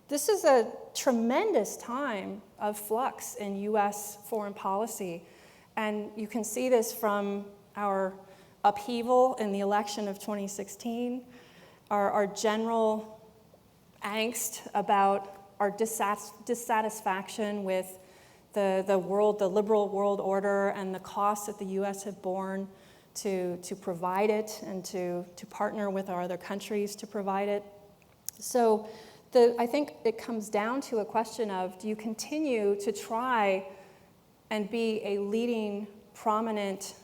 this is a tremendous time of flux in U.S. foreign policy. And you can see this from our upheaval in the election of 2016, our general angst about our dissatisfaction with the liberal world order and the costs that the U.S. have borne to provide it and to partner with our other countries to provide it. So I think it comes down to a question of, do you continue to try and be a leading, prominent,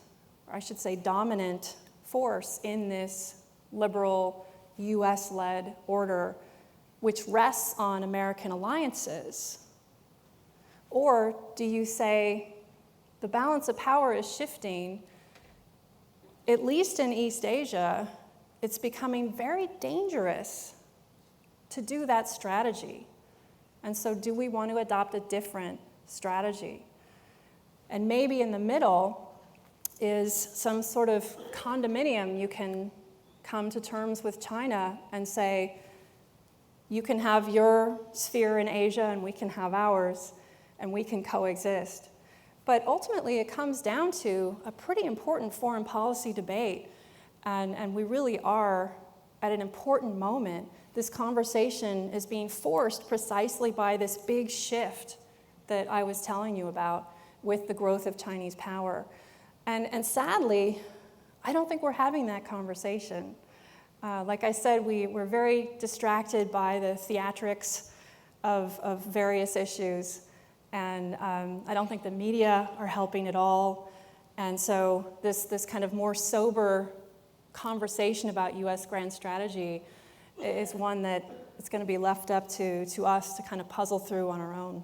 or I should say dominant force in this liberal US-led order, which rests on American alliances? Or do you say the balance of power is shifting, at least in East Asia, it's becoming very dangerous to do that strategy. And so do we want to adopt a different strategy? And maybe in the middle is some sort of condominium. You can come to terms with China and say, you can have your sphere in Asia and we can have ours, and we can coexist. But ultimately, it comes down to a pretty important foreign policy debate, and we really are at an important moment. This conversation is being forced precisely by this big shift that I was telling you about with the growth of Chinese power. And sadly, I don't think we're having that conversation. Like I said, we're very distracted by the theatrics of various issues. And I don't think the media are helping at all. And so this kind of more sober conversation about U.S. grand strategy is one that it's going to be left up to us to kind of puzzle through on our own.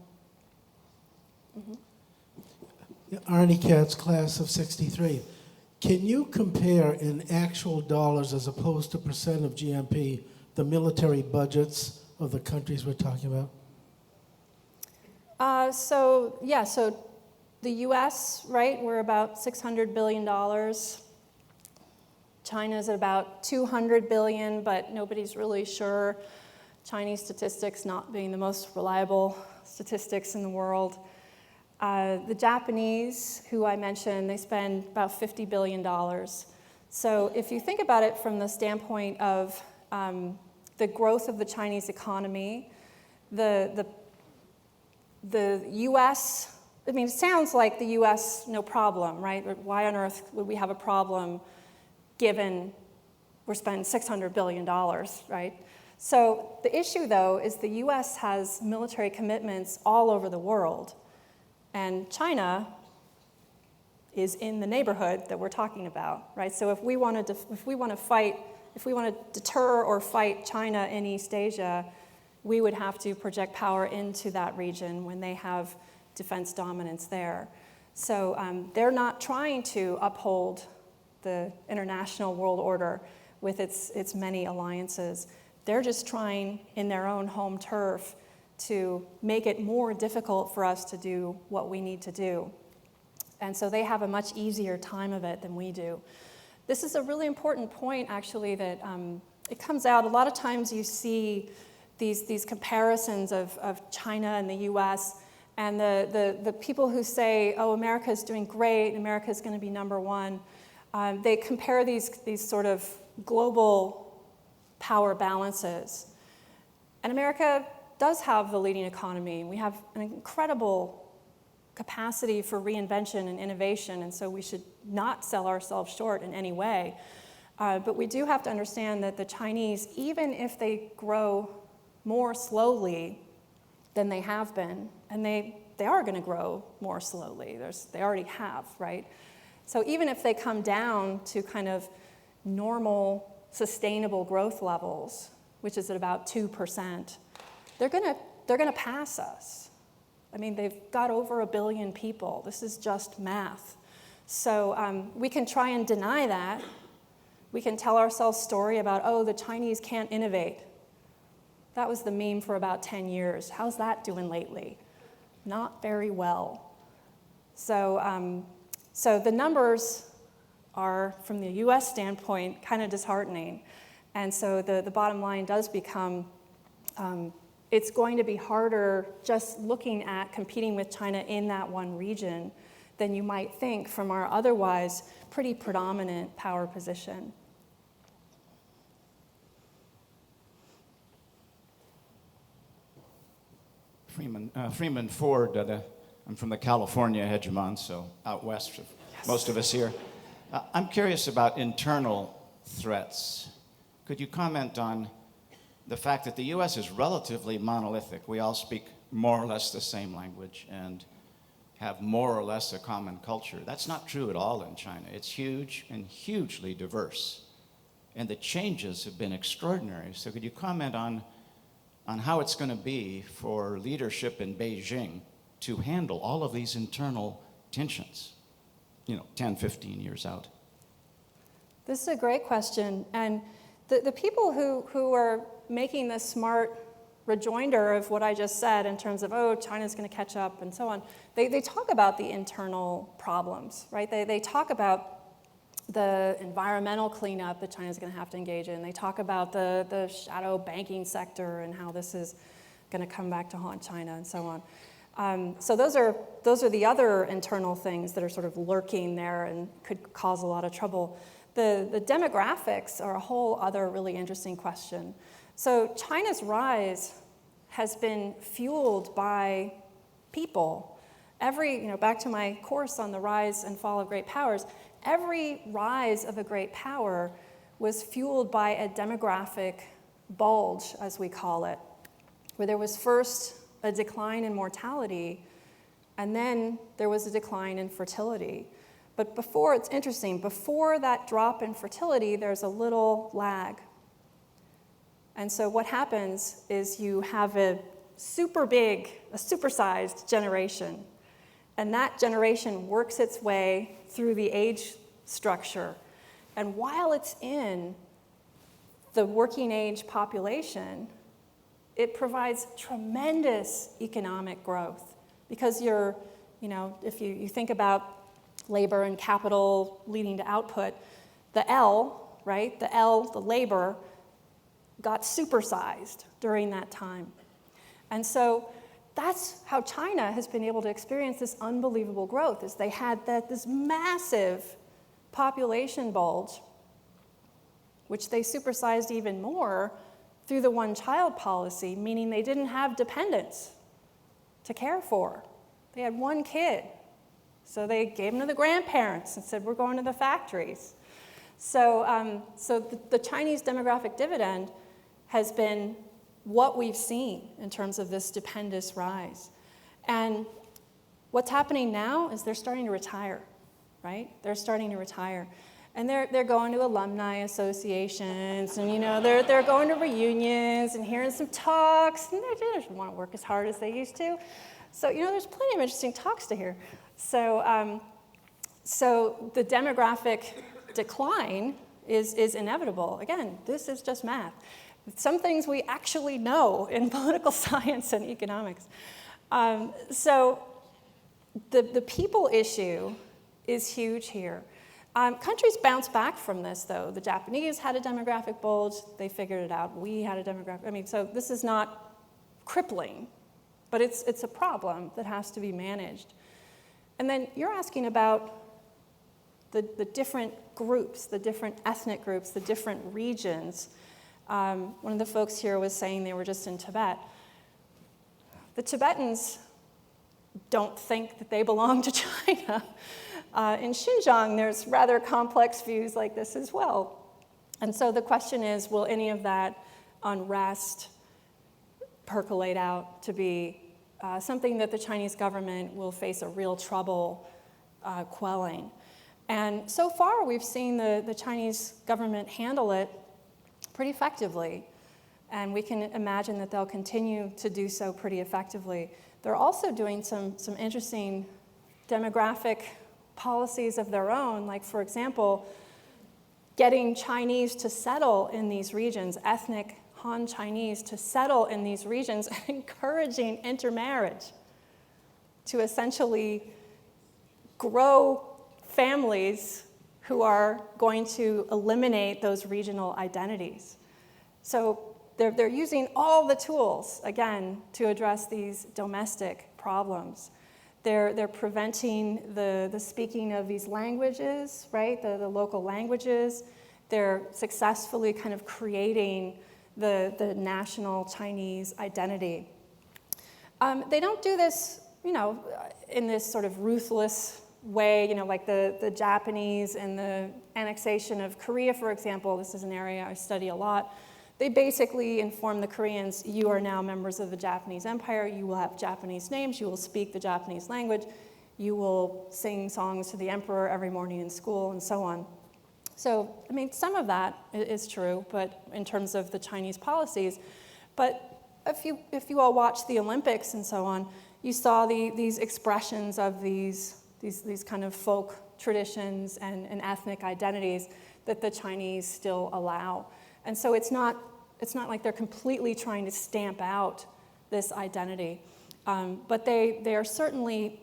Arnie Katz, class of 63. Can you compare in actual dollars as opposed to percent of GNP the military budgets of the countries we're talking about? So the U.S., right, we're about $600 billion. China's at about $200 billion, but nobody's really sure. Chinese statistics not being the most reliable statistics in the world. The Japanese, who I mentioned, they spend about $50 billion. So if you think about it from the standpoint of the growth of the Chinese economy, the U.S., I mean, it sounds like the U.S., no problem, right? Why on earth would we have a problem given we're spending $600 billion, right? So the issue, though, is the U.S. has military commitments all over the world. And China is in the neighborhood that we're talking about, right? So if we want to deter or fight China in East Asia, we would have to project power into that region when they have defense dominance there. So they're not trying to uphold the international world order with its many alliances. They're just trying in their own home turf to make it more difficult for us to do what we need to do. And so they have a much easier time of it than we do. This is a really important point, actually, that it comes out. A lot of times you see these comparisons of China and the US, and the people who say, oh, America's doing great, America's going to be number one, they compare these sort of global power balances. And America does have the leading economy. We have an incredible capacity for reinvention and innovation, and so we should not sell ourselves short in any way. But we do have to understand that the Chinese, even if they grow more slowly than they have been, and they are going to grow more slowly, they already have, right? So even if they come down to kind of normal, sustainable growth levels, which is at about 2%, they're going to pass us. I mean, they've got over 1 billion people. This is just math. So we can try and deny that. We can tell ourselves a story about, oh, the Chinese can't innovate. That was the meme for about 10 years. How's that doing lately? Not very well. So the numbers are, from the US standpoint, kind of disheartening. And so the bottom line does become, it's going to be harder just looking at competing with China in that one region than you might think from our otherwise pretty predominant power position. Freeman Ford, I'm from the California hegemon, so out west, most of us here. I'm curious about internal threats. Could you comment on the fact that the U.S. is relatively monolithic? We all speak more or less the same language and have more or less a common culture. That's not true at all in China. It's huge and hugely diverse. And the changes have been extraordinary. So could you comment on how it's going to be for leadership in Beijing to handle all of these internal tensions, 10, 15 years out? This is a great question. And the people who are making this smart rejoinder of what I just said in terms of, oh, China's going to catch up and so on, they talk about the internal problems, right? They talk about the environmental cleanup that China's going to have to engage in. They talk about the shadow banking sector and how this is going to come back to haunt China and so on. So those are the other internal things that are sort of lurking there and could cause a lot of trouble. The demographics are a whole other really interesting question. So China's rise has been fueled by people. Back to my course on the rise and fall of great powers, every rise of a great power was fueled by a demographic bulge, as we call it, where there was first a decline in mortality, and then there was a decline in fertility. But before, it's interesting, before that drop in fertility, there's a little lag. And so what happens is you have a supersized generation. And that generation works its way through the age structure. And while it's in the working age population, it provides tremendous economic growth. Because if you think about labor and capital leading to output, the L, right, the labor, got supersized during that time. And so that's how China has been able to experience this unbelievable growth, is they had this massive population bulge, which they supersized even more through the one-child policy, meaning they didn't have dependents to care for. They had one kid. So they gave them to the grandparents and said, we're going to the factories. So the Chinese demographic dividend has been what we've seen in terms of this stupendous rise. And what's happening now is they're starting to retire, right? They're starting to retire. And they're going to alumni associations, and they're going to reunions and hearing some talks, and they don't want to work as hard as they used to. So there's plenty of interesting talks to hear. So the demographic decline is inevitable. Again, this is just math. Some things we actually know in political science and economics. So the people issue is huge here. Countries bounce back from this, though. The Japanese had a demographic bulge. They figured it out. We had a demographic. So this is not crippling, but it's a problem that has to be managed. And then you're asking about the different groups, the different ethnic groups, the different regions. One of the folks here was saying they were just in Tibet. The Tibetans don't think that they belong to China. In Xinjiang, there's rather complex views like this as well. And so the question is, will any of that unrest percolate out to be something that the Chinese government will face a real trouble quelling? And so far, we've seen the Chinese government handle it pretty effectively. And we can imagine that they'll continue to do so pretty effectively. They're also doing some interesting demographic policies of their own, like, for example, getting Chinese to settle in these regions, ethnic Han Chinese to settle in these regions, and encouraging intermarriage to essentially grow families who are going to eliminate those regional identities. So they're using all the tools, again, to address these domestic problems. They're preventing the speaking of these languages, right, the local languages. They're successfully kind of creating the national Chinese identity. They don't do this, in this sort of ruthless way, like the Japanese and the annexation of Korea, for example. This is an area I study a lot. They basically inform the Koreans, you are now members of the Japanese Empire, you will have Japanese names, you will speak the Japanese language, you will sing songs to the emperor every morning in school, and so on. So, some of that is true, but in terms of the Chinese policies. But if you all watched the Olympics and so on, you saw these expressions of these kind of folk traditions and ethnic identities that the Chinese still allow. And so it's not like they're completely trying to stamp out this identity. But they are certainly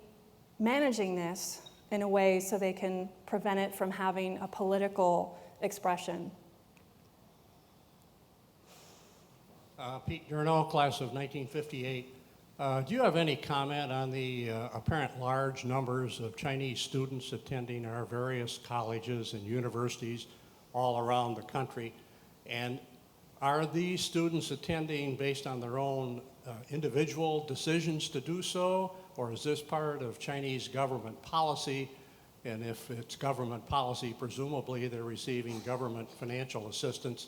managing this in a way so they can prevent it from having a political expression. Pete Durno, class of 1958. Do you have any comment on the apparent large numbers of Chinese students attending our various colleges and universities all around the country? And are these students attending based on their own individual decisions to do so, or is this part of Chinese government policy? And if it's government policy, presumably they're receiving government financial assistance.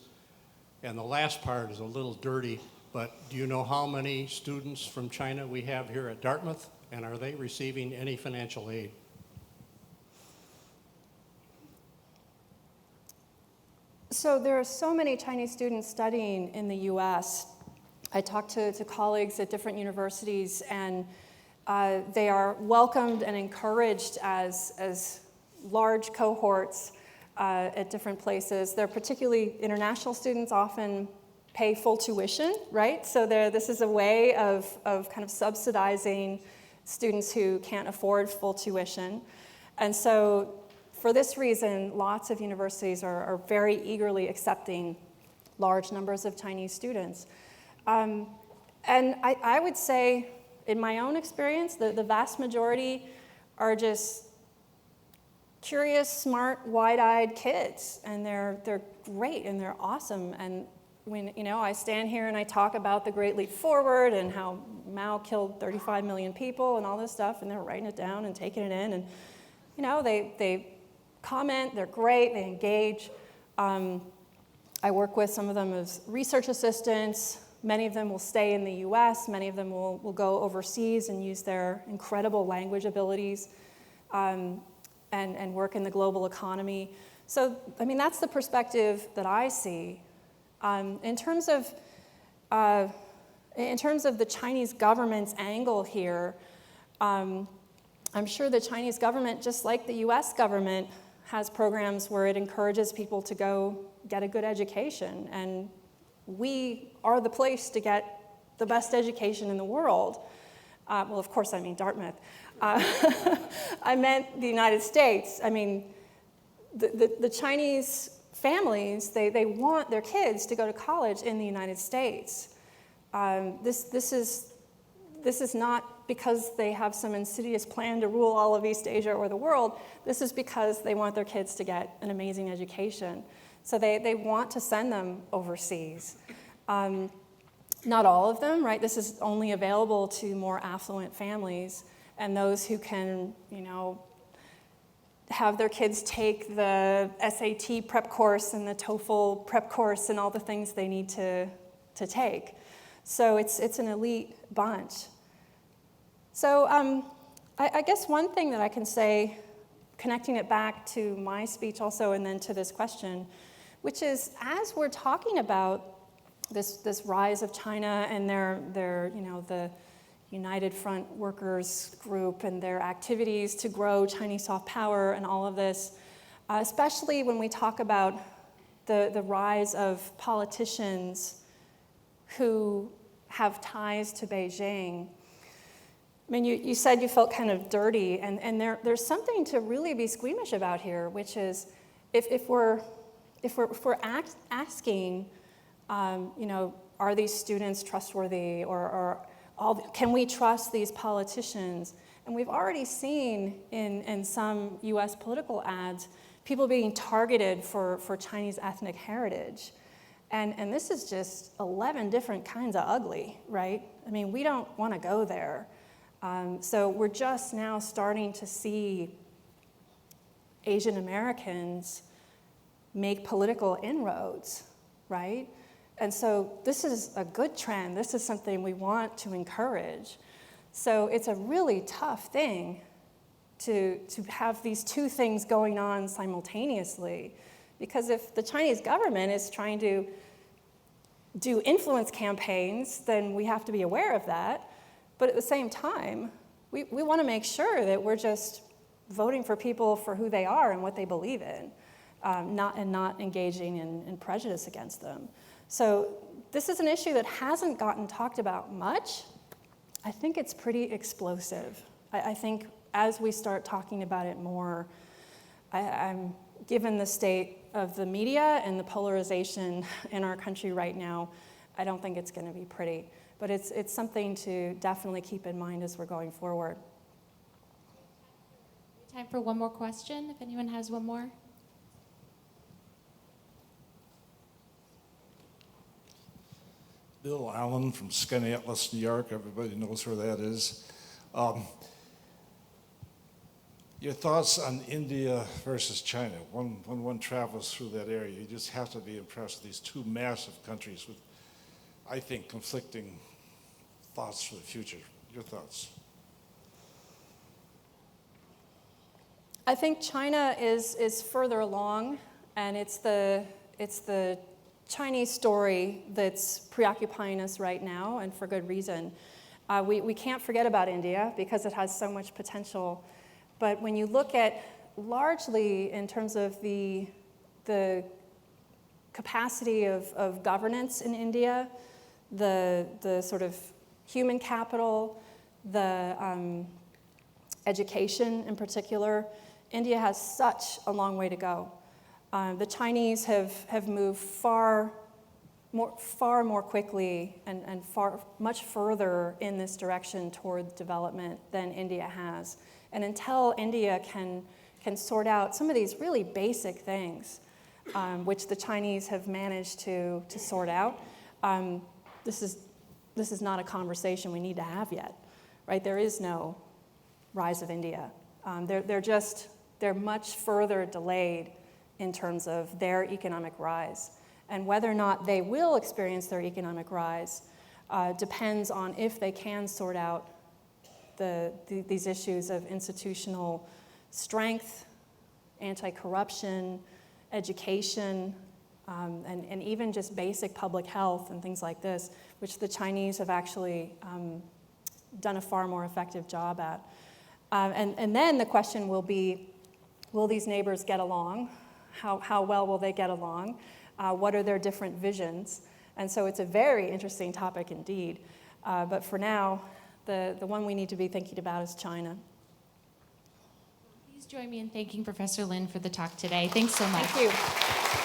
And the last part is a little dirty, but do you know how many students from China we have here at Dartmouth, and are they receiving any financial aid? So there are so many Chinese students studying in the US. I talked to colleagues at different universities, and they are welcomed and encouraged as large cohorts at different places. They're particularly international students often pay full tuition, right? So this is a way of kind of subsidizing students who can't afford full tuition. And so for this reason, lots of universities are very eagerly accepting large numbers of Chinese students. And I would say, in my own experience, the vast majority are just curious, smart, wide-eyed kids, and they're great and they're awesome. And when I stand here and I talk about the Great Leap Forward and how Mao killed 35 million people and all this stuff, and they're writing it down and taking it in, and they comment, they're great, they engage. I work with some of them as research assistants. Many of them will stay in the US, many of them will go overseas and use their incredible language abilities and work in the global economy. So, I mean, that's the perspective that I see. In terms of the Chinese government's angle here, I'm sure the Chinese government, just like the US government, has programs where it encourages people to go get a good education. And we are the place to get the best education in the world. Well, of course, I mean Dartmouth. I meant the United States. I mean, the Chinese families, they want their kids to go to college in the United States. This is not because they have some insidious plan to rule all of East Asia or the world. This is because they want their kids to get an amazing education. So they want to send them overseas. Not all of them, right? This is only available to more affluent families and those who can, have their kids take the SAT prep course and the TOEFL prep course and all the things they need to take. So it's an elite bunch. So I guess one thing that I can say, connecting it back to my speech also and then to this question, which is as we're talking about this rise of China and their the United Front Workers Group and their activities to grow Chinese soft power and all of this, especially when we talk about the rise of politicians who have ties to Beijing. I mean, you said you felt kind of dirty, and there's something to really be squeamish about here, which is if we're asking, are these students trustworthy, or can we trust these politicians? And we've already seen in some U.S. political ads people being targeted for Chinese ethnic heritage. And this is just 11 different kinds of ugly, right? I mean, we don't want to go there. So we're just now starting to see Asian Americans make political inroads, right? And so this is a good trend. This is something we want to encourage. So it's a really tough thing to have these two things going on simultaneously. Because if the Chinese government is trying to do influence campaigns, then we have to be aware of that. But at the same time, we want to make sure that we're just voting for people for who they are and what they believe in, not engaging in prejudice against them. So this is an issue that hasn't gotten talked about much. I think it's pretty explosive. I think as we start talking about it more, I'm given the state of the media and the polarization in our country right now, I don't think it's going to be pretty. But it's something to definitely keep in mind as we're going forward. Time for one more question, if anyone has one more. Bill Allen from Skaneateles, New York. Everybody knows where that is. Your thoughts on India versus China. When one travels through that area, you just have to be impressed with these two massive countries with, I think, conflicting thoughts for the future. Your thoughts? I think China is further along, and it's the It's the Chinese story that's preoccupying us right now, and for good reason. We can't forget about India because it has so much potential. But when you look at largely in terms of the capacity of governance in India, the sort of human capital, the education in particular, India has such a long way to go. The Chinese have moved far more quickly and much further in this direction toward development than India has. And until India can sort out some of these really basic things, which the Chinese have managed to sort out, this is not a conversation we need to have yet, right? There is no rise of India. They're much further delayed in terms of their economic rise. And whether or not they will experience their economic rise depends on if they can sort out these issues of institutional strength, anti-corruption, education, and even just basic public health and things like this, which the Chinese have actually done a far more effective job at. And then the question will be, will these neighbors get along? How well will they get along? What are their different visions? And so it's a very interesting topic indeed. But for now, the one we need to be thinking about is China. Please join me in thanking Professor Lin for the talk today. Thanks so much. Thank you.